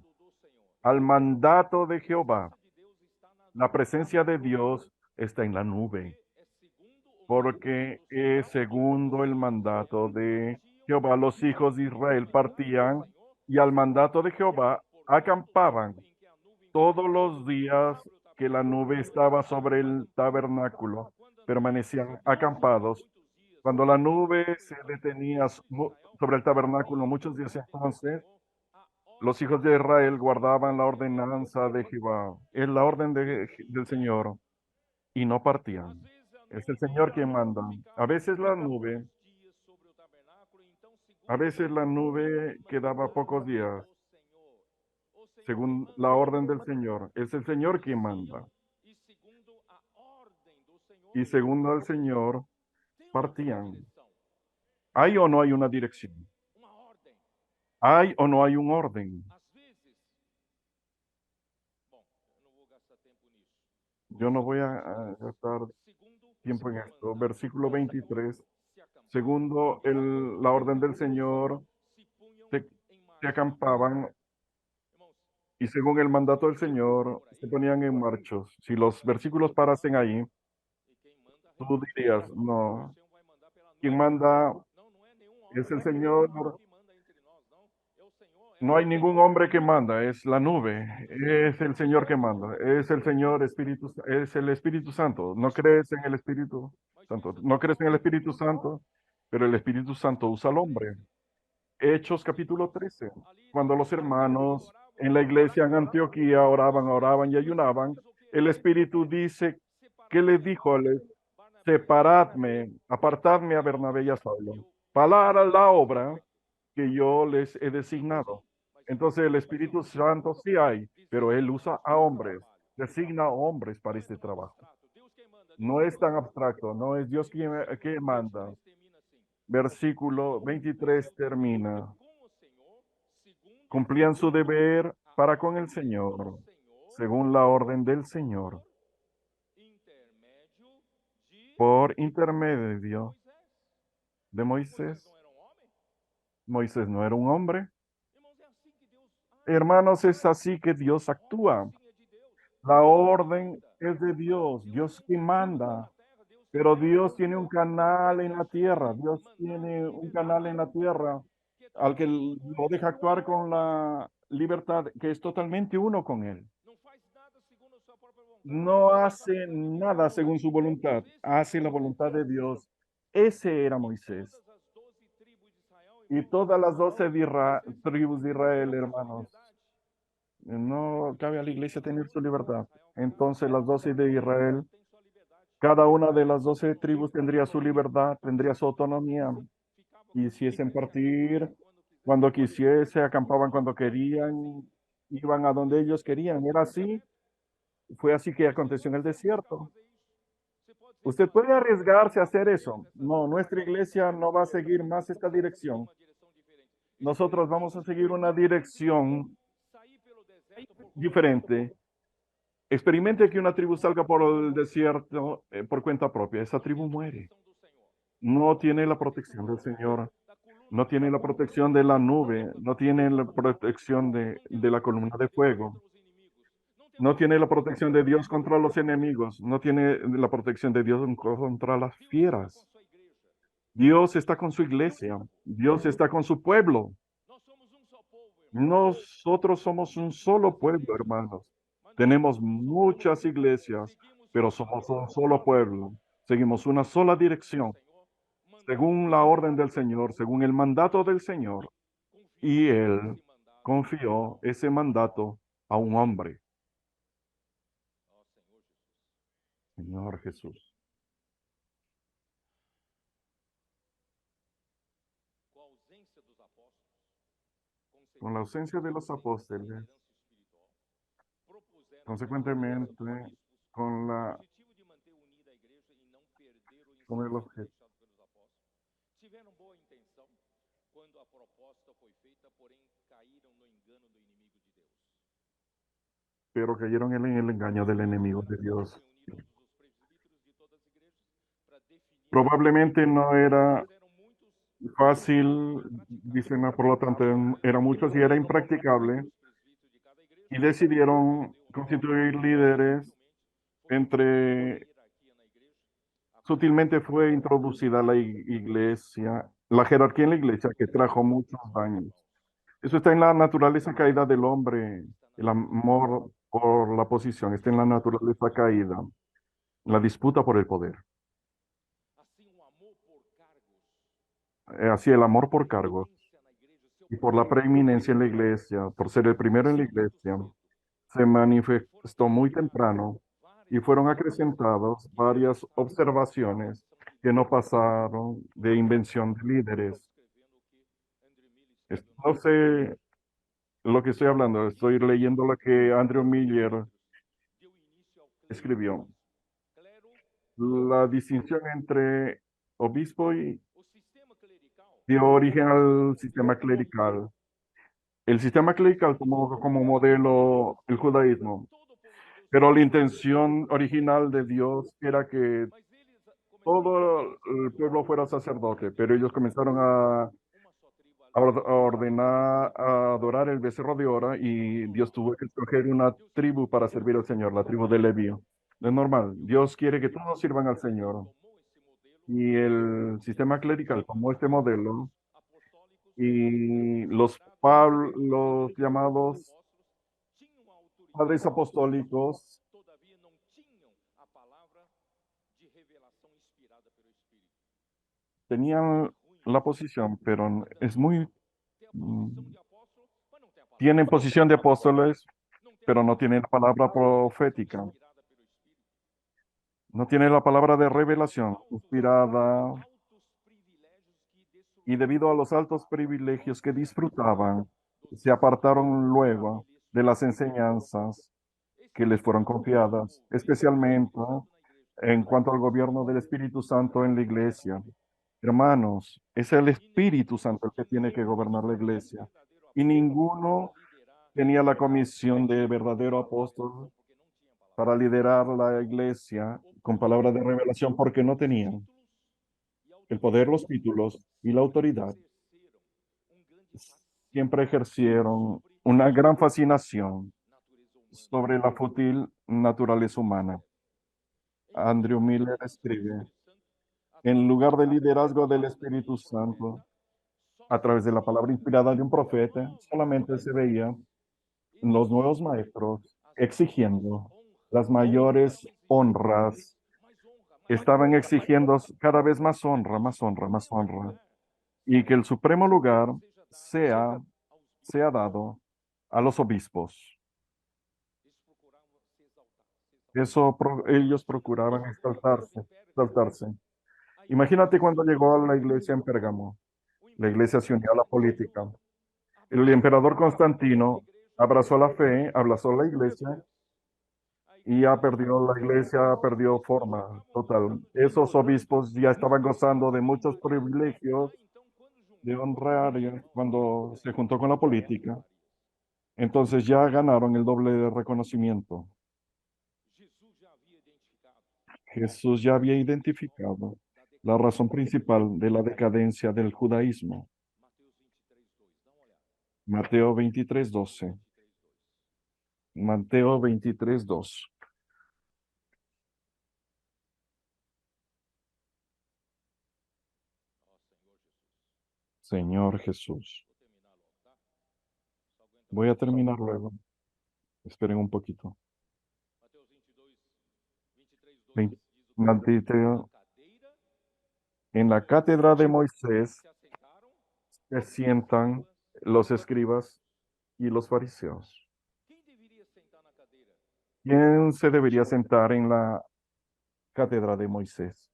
Al mandato de Jehová, la presencia de Dios está en la nube, porque es segundo el mandato de Jehová, los hijos de Israel partían y al mandato de Jehová acampaban todos los días que la nube estaba sobre el tabernáculo, permanecían acampados. Cuando la nube se detenía sobre el tabernáculo muchos días entonces, los hijos de Israel guardaban la ordenanza de Jehová, es la orden del Señor, y no partían. Es el Señor quien manda. A veces la nube quedaba pocos días, según la orden del Señor. Es el Señor quien manda. Y según el Señor, partían. ¿Hay o no hay una dirección? ¿Hay o no hay un orden? Yo no voy a gastar tiempo en esto. Versículo 23. Segundo la orden del Señor, se acampaban y según el mandato del Señor, se ponían en marcha. Si los versículos parasen ahí, tú dirías, no, quien manda es el Señor. No hay ningún hombre que manda, es la nube, es el Señor que manda, es el Señor Espíritu, es el Espíritu Santo. No crees en el Espíritu Santo, no crees en el Espíritu Santo, pero el Espíritu Santo usa al hombre. Hechos capítulo 13, cuando los hermanos en la iglesia en Antioquía oraban y ayunaban, el Espíritu dice, ¿qué les dijo? Separadme, apartadme a Bernabé y a Saulo, para la obra que yo les he designado. Entonces el Espíritu Santo sí hay, pero Él usa a hombres, designa a hombres para este trabajo. No es tan abstracto, no es Dios quien manda. Versículo 23 termina. Cumplían su deber para con el Señor, según la orden del Señor, por intermedio de Moisés. Moisés no era un hombre. Hermanos, es así que Dios actúa. La orden es de Dios. Dios quien manda. Pero Dios tiene un canal en la tierra. Dios tiene un canal en la tierra al que lo deja actuar con la libertad, que es totalmente uno con Él. No hace nada según su voluntad, hace la voluntad de Dios. Ese era Moisés. Y todas las 12 tribus de Israel, hermanos, no cabe a la iglesia tener su libertad. Entonces las 12 de Israel, cada una de las 12 tribus tendría su libertad, tendría su autonomía. Quisiesen partir cuando quisiese, acampaban cuando querían, iban a donde ellos querían. Era así, fue así que aconteció en el desierto. Usted puede arriesgarse a hacer eso. No, nuestra iglesia no va a seguir más esta dirección. Nosotros vamos a seguir una dirección diferente. Experimente que una tribu salga por el desierto por cuenta propia. Esa tribu muere. No tiene la protección del Señor. No tiene la protección de la nube. No tiene la protección de la columna de fuego. No tiene la protección de Dios contra los enemigos. No tiene la protección de Dios contra las fieras. Dios está con su iglesia. Dios está con su pueblo. Nosotros somos un solo pueblo, hermanos. Tenemos muchas iglesias, pero somos un solo pueblo. Seguimos una sola dirección, según la orden del Señor, según el mandato del Señor. Y Él confió ese mandato a un hombre, Señor Jesús. Con la ausencia de los apóstoles, consecuentemente, con la con el objeto. Tiveram boa intenção quando a proposta foi feita, porém caíram no engano do inimigo de Deus. Pero cayeron en el engaño del enemigo de Dios. Reuniram os presbíteros de todas as igrejas para definir. Probablemente no era Eram muitos, fácil, dicen, por lo tanto, era mucho y era impracticable, os presbíteros de cada igreja y decidieron deu constituir líderes entre, hierarquia na igreja. sutilmente fue introducida la iglesia, la jerarquía en la iglesia que trajo muchos daños. Eso está en la naturaleza caída del hombre, el amor por la posición, está en la naturaleza caída, la disputa por el poder. Assim, o amor por cargos, Así el amor por cargos preeminência na igreja, seu y por la preeminencia en la iglesia, por ser el primero en la iglesia, se manifestó muy temprano y fueron acrecentados varias observaciones que no pasaron de invención de líderes. No sé lo que estoy hablando, estoy leyendo lo que Andrew Miller deu início ao escribió. clero. La distinción entre obispo y O sistema clerical dio origen al sistema clerical. El sistema clerical tomó como modelo el judaísmo, todo o povo de Deus, pero la intención original de Dios era que mas eles começaram todo el pueblo fuera sacerdote, pero ellos comenzaron uma só tribo a ordenar, a adorar el becerro de oro y Dios tuvo que escoger una tribu para servir al Señor, la tribu de Leví. Es normal, Dios quiere que todos sirvan al Señor. tomou esse modelo, Y el sistema clerical tomó este modelo apostólicos, y los llamados apóstolos tinham a autoridade, padres apostólicos todavia não tinham a palavra de revelação inspirada pelo Espírito. tenían la posición, pero es muy, Tem a posição de apóstolo, mas não tem a palavra. tienen posición de apóstoles, Não tem pero no tienen la palabra profética, inspirada pelo Espírito. no tienen la palabra de revelación inspirada, Altos privilégios que y desfrutavam debido a los altos privilegios que disfrutaban, se apartaron luego de las enseñanzas que les fueron confiadas, especialmente en cuanto al gobierno del Espíritu Santo en la iglesia. Hermanos, es el Espíritu Santo el que tiene que gobernar la iglesia. Y ninguno tenía la comisión de verdadero apóstol para liderar la iglesia con palabra de revelación porque no tenían el poder, los títulos y la autoridad. Siempre ejercieron una gran fascinación sobre la fútil naturaleza humana. Andrew Miller escribe, en lugar del liderazgo del Espíritu Santo, a través de la palabra inspirada de un profeta, solamente se veían los nuevos maestros exigiendo las mayores honras. Estaban exigiendo cada vez más honra, más honra, más honra. Y que el supremo lugar sea, sea dado a los obispos. Ellos procuraban exaltarse, exaltarse. Imagínate cuando llegó a la iglesia en Pérgamo. La iglesia se unió a la política. El emperador Constantino abrazó la fe, abrazó la iglesia y ya perdió la iglesia, perdió forma total. Esos obispos ya estaban gozando de muchos privilegios de honrarios cuando se juntó con la política. Entonces ya ganaron el doble de reconocimiento. Jesús ya había identificado la razón principal de la decadencia del judaísmo. Mateo 23:12. Mateo 23:2. Señor Jesús. Voy a terminar luego. Esperen un poquito. Mateo, en la cátedra de Moisés se sientan los escribas y los fariseos. ¿Quién se debería sentar en la cátedra de Moisés?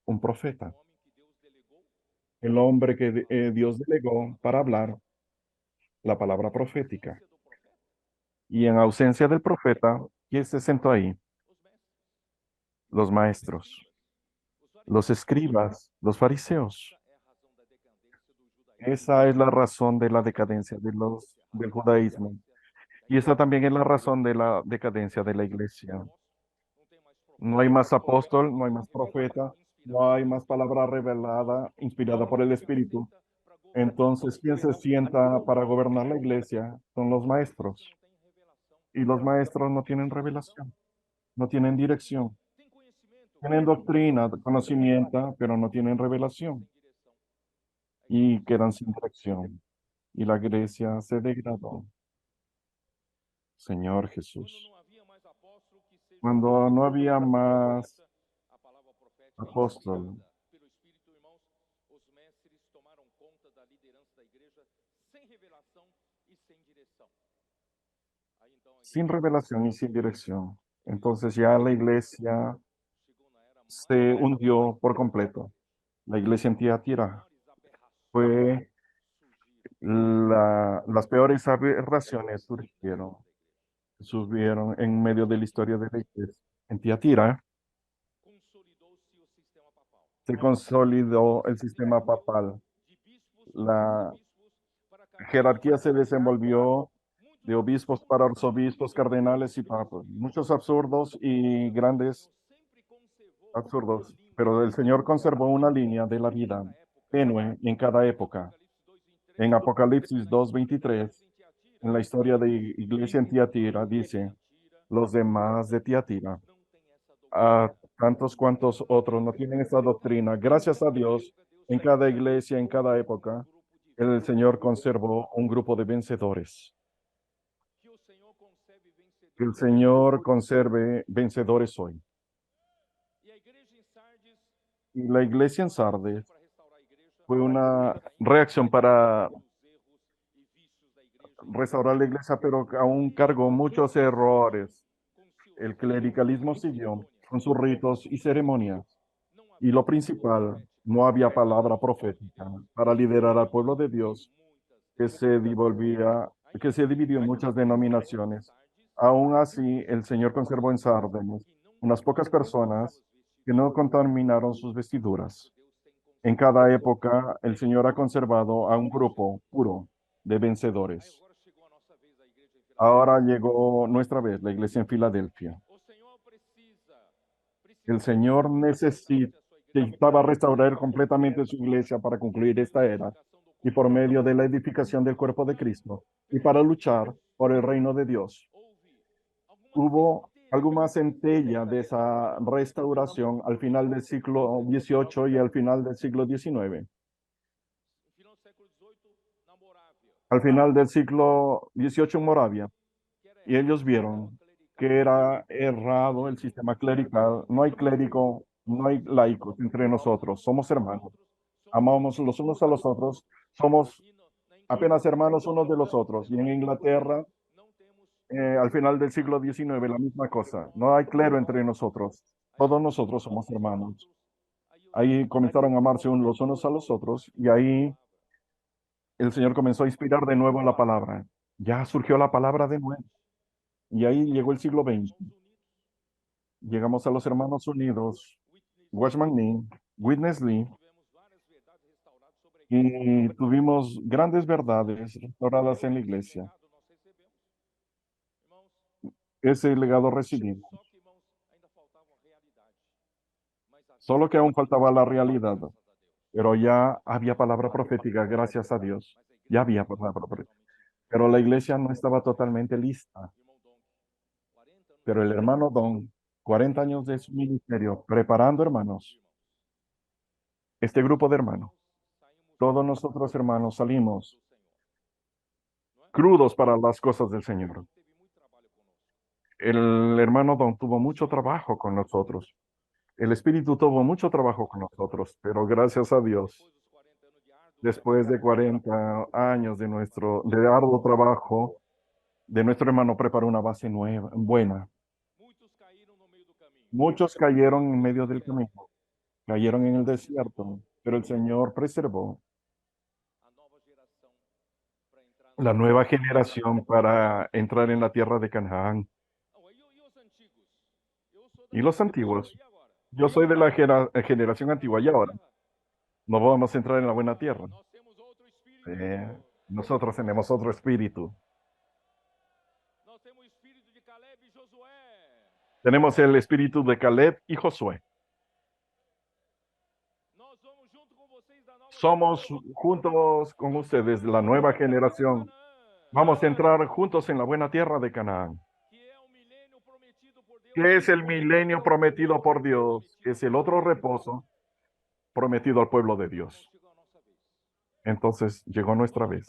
Un profeta. El hombre que Dios delegó para hablar la palabra profética. Y en ausencia del profeta, ¿quién se sentó ahí? Los maestros, los escribas, los fariseos. Esa es la razón de la decadencia del judaísmo. Y esa también es la razón de la decadencia de la iglesia. No hay más apóstol, no hay más profeta, no hay más palabra revelada, inspirada por el Espíritu. Entonces, ¿quién se sienta para gobernar la iglesia? Son los maestros. Y los maestros no tienen revelación, no tienen dirección. Tienen doctrina, conocimiento, pero no tienen revelación. Y quedan sin dirección. Y la iglesia se degradó. Señor Jesús. Cuando no había más apóstol, sin revelación y sin dirección. Entonces ya la iglesia se hundió por completo. La iglesia en Tiatira fue las peores aberraciones surgieron en medio de la historia de la iglesia. En Tiatira se consolidó el sistema papal. La jerarquía se desenvolvió de obispos para arzobispos, cardenales y papas. Muchos absurdos y grandes absurdos, pero el Señor conservó una línea de la vida tenue en cada época. En Apocalipsis 2:23, en la historia de iglesia en Tiatira, dice, los demás de Tiatira, a tantos cuantos otros no tienen esta doctrina. Gracias a Dios, en cada iglesia, en cada época, el Señor conservó un grupo de vencedores. Que el Señor conserve vencedores hoy. Y la iglesia en Sardes fue una reacción para restaurar la iglesia, pero aún cargó muchos errores. El clericalismo siguió con sus ritos y ceremonias. Y lo principal, no había palabra profética para liderar al pueblo de Dios que se dividió en muchas denominaciones. Aún así, el Señor conservó en Sardes unas pocas personas que no contaminaron sus vestiduras. En cada época, el Señor ha conservado a un grupo puro de vencedores. Ahora llegó nuestra vez, la iglesia en Filadelfia. El Señor necesitaba restaurar completamente su iglesia para concluir esta era y por medio de la edificación del cuerpo de Cristo y para luchar por el reino de Dios. Hubo algo más centella de esa restauración al final del siglo XVIII y al final del siglo XIX. final do século XVIII, na Morávia, Al final del siglo XVIII en Moravia, que era y ellos errado o sistema vieron que clerical. era errado el sistema clerical. No hay clérigo, no hay laicos entre nosotros. Somos hermanos. Amamos los unos a los otros. Somos apenas hermanos unos de los otros. Y en Inglaterra, al final del siglo XIX, la misma cosa. No hay clero entre nosotros. Todos nosotros somos hermanos. Ahí comenzaron a amarse los unos a los otros y ahí el Señor comenzó a inspirar de nuevo la palabra. Ya surgió la palabra de nuevo. Y ahí llegó el siglo XX. Llegamos a los Hermanos Unidos, Watchman Nee, Witness Lee, y tuvimos grandes verdades restauradas en la iglesia. Ese legado recibimos. Solo que aún faltaba la realidad, pero ya había palabra profética, gracias a Dios. Ya había palabra profética. Pero la iglesia no estaba totalmente lista. Pero el hermano Don, 40 años de su ministerio, preparando hermanos, este grupo de hermanos, todos nosotros hermanos salimos crudos para las cosas del Señor. El hermano Don tuvo mucho trabajo con nosotros. El Espíritu tuvo mucho trabajo con nosotros, pero gracias a Dios, después de 40 años de arduo trabajo, de nuestro hermano preparó una base nueva, buena. Muchos cayeron en medio del camino, cayeron en el desierto, pero el Señor preservó la nueva generación para entrar en la tierra de Canaán. Y los antiguos, yo soy de la generación antigua y ahora no vamos a entrar en la buena tierra. Nosotros tenemos otro espíritu. Tenemos el espíritu de Caleb y Josué. Somos juntos con ustedes, la nueva generación. Vamos a entrar juntos en la buena tierra de Canaán, que es el milenio prometido por Dios, que es el otro reposo prometido al pueblo de Dios. Entonces llegó nuestra vez.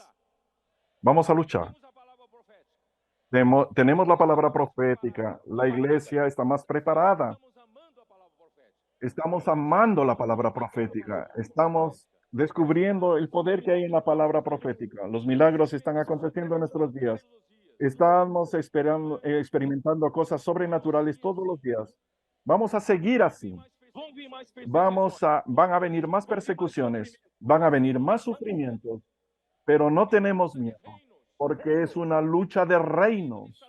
Vamos a luchar. Tenemos la palabra profética. La iglesia está más preparada. Estamos amando la palabra profética. Estamos descubriendo el poder que hay en la palabra profética. Los milagros están aconteciendo en nuestros días. Estamos experimentando cosas sobrenaturales todos los días. Vamos a seguir así. Van a venir más persecuciones, van a venir más sufrimientos, pero no tenemos miedo, porque es una lucha de reinos.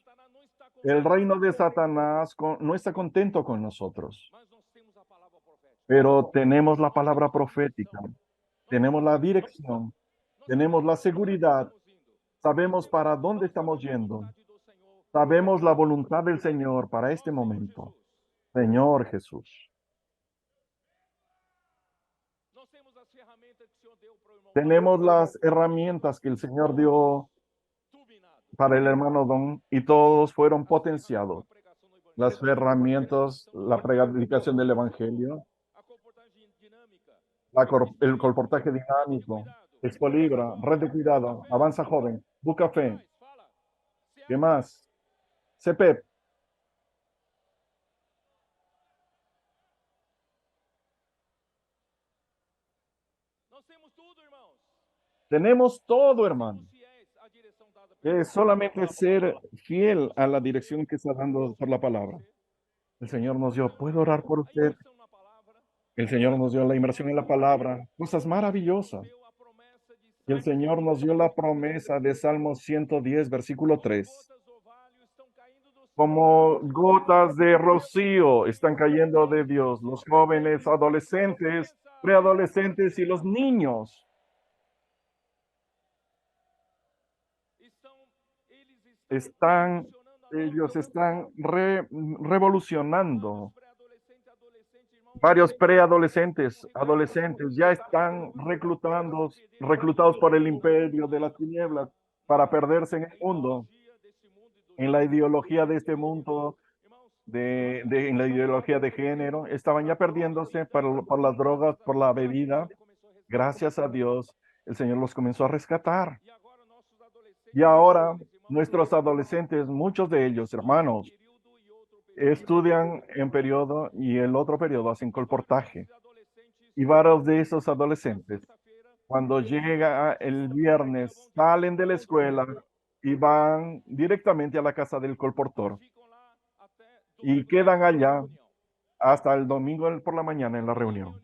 El reino de Satanás no está contento con nosotros, pero tenemos la palabra profética, tenemos la dirección, tenemos la seguridad, sabemos para dónde estamos yendo, sabemos la voluntad del Señor para este momento. Señor Jesús. Tenemos las herramientas que el Señor dio para el hermano Don y todos fueron potenciados. Las herramientas, la predicación del Evangelio, el comportaje dinámico, Expo Libra, Red de Cuidado, Avanza Joven, Busca Fe. ¿Qué más? CPEP. Tenemos todo, hermano. Es solamente ser fiel a la dirección que está dando por la palabra. El Señor nos dio, ¿puedo orar por usted? El Señor nos dio la inmersión en la palabra, cosas maravillosas. Y el Señor nos dio la promesa de Salmo 110, versículo 3. Como gotas de rocío están cayendo de Dios, los jóvenes, adolescentes, preadolescentes y los niños. Ellos están revolucionando. Varios preadolescentes, adolescentes ya están reclutados por el imperio de las tinieblas para perderse en el mundo, en la ideología de este mundo, en la ideología de género, estaban ya perdiéndose por las drogas, por la bebida. Gracias a Dios, el Señor los comenzó a rescatar. Y ahora nuestros adolescentes, muchos de ellos, hermanos, estudian en periodo y el otro periodo hacen colportaje. Y varios de esos adolescentes, cuando llega el viernes, salen de la escuela y van directamente a la casa del colportor y quedan allá hasta el domingo por la mañana en la reunión.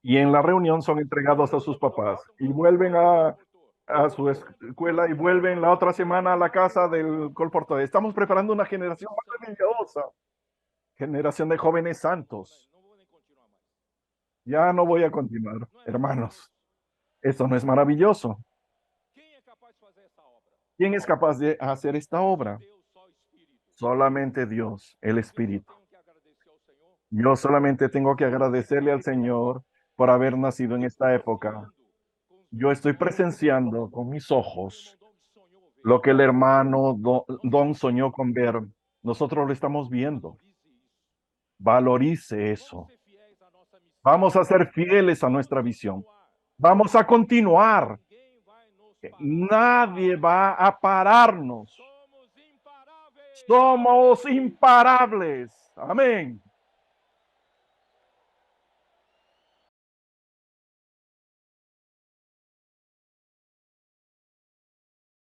Y en la reunión son entregados a sus papás y vuelven a su escuela y vuelven la otra semana a la casa del colportor. Estamos preparando una generación maravillosa, generación de jóvenes santos. Ya no voy a continuar, hermanos. Esto no es maravilloso. ¿Quién es capaz de hacer esta obra? Solamente Dios, el Espíritu. Yo solamente tengo que agradecerle al Señor por haber nacido en esta época. Yo estoy presenciando con mis ojos lo que el hermano Don soñó con ver. Nosotros lo estamos viendo. Valorice eso. Vamos a ser fieles a nuestra visión. Vamos a continuar. Nadie va a pararnos. Somos imparables. Amén.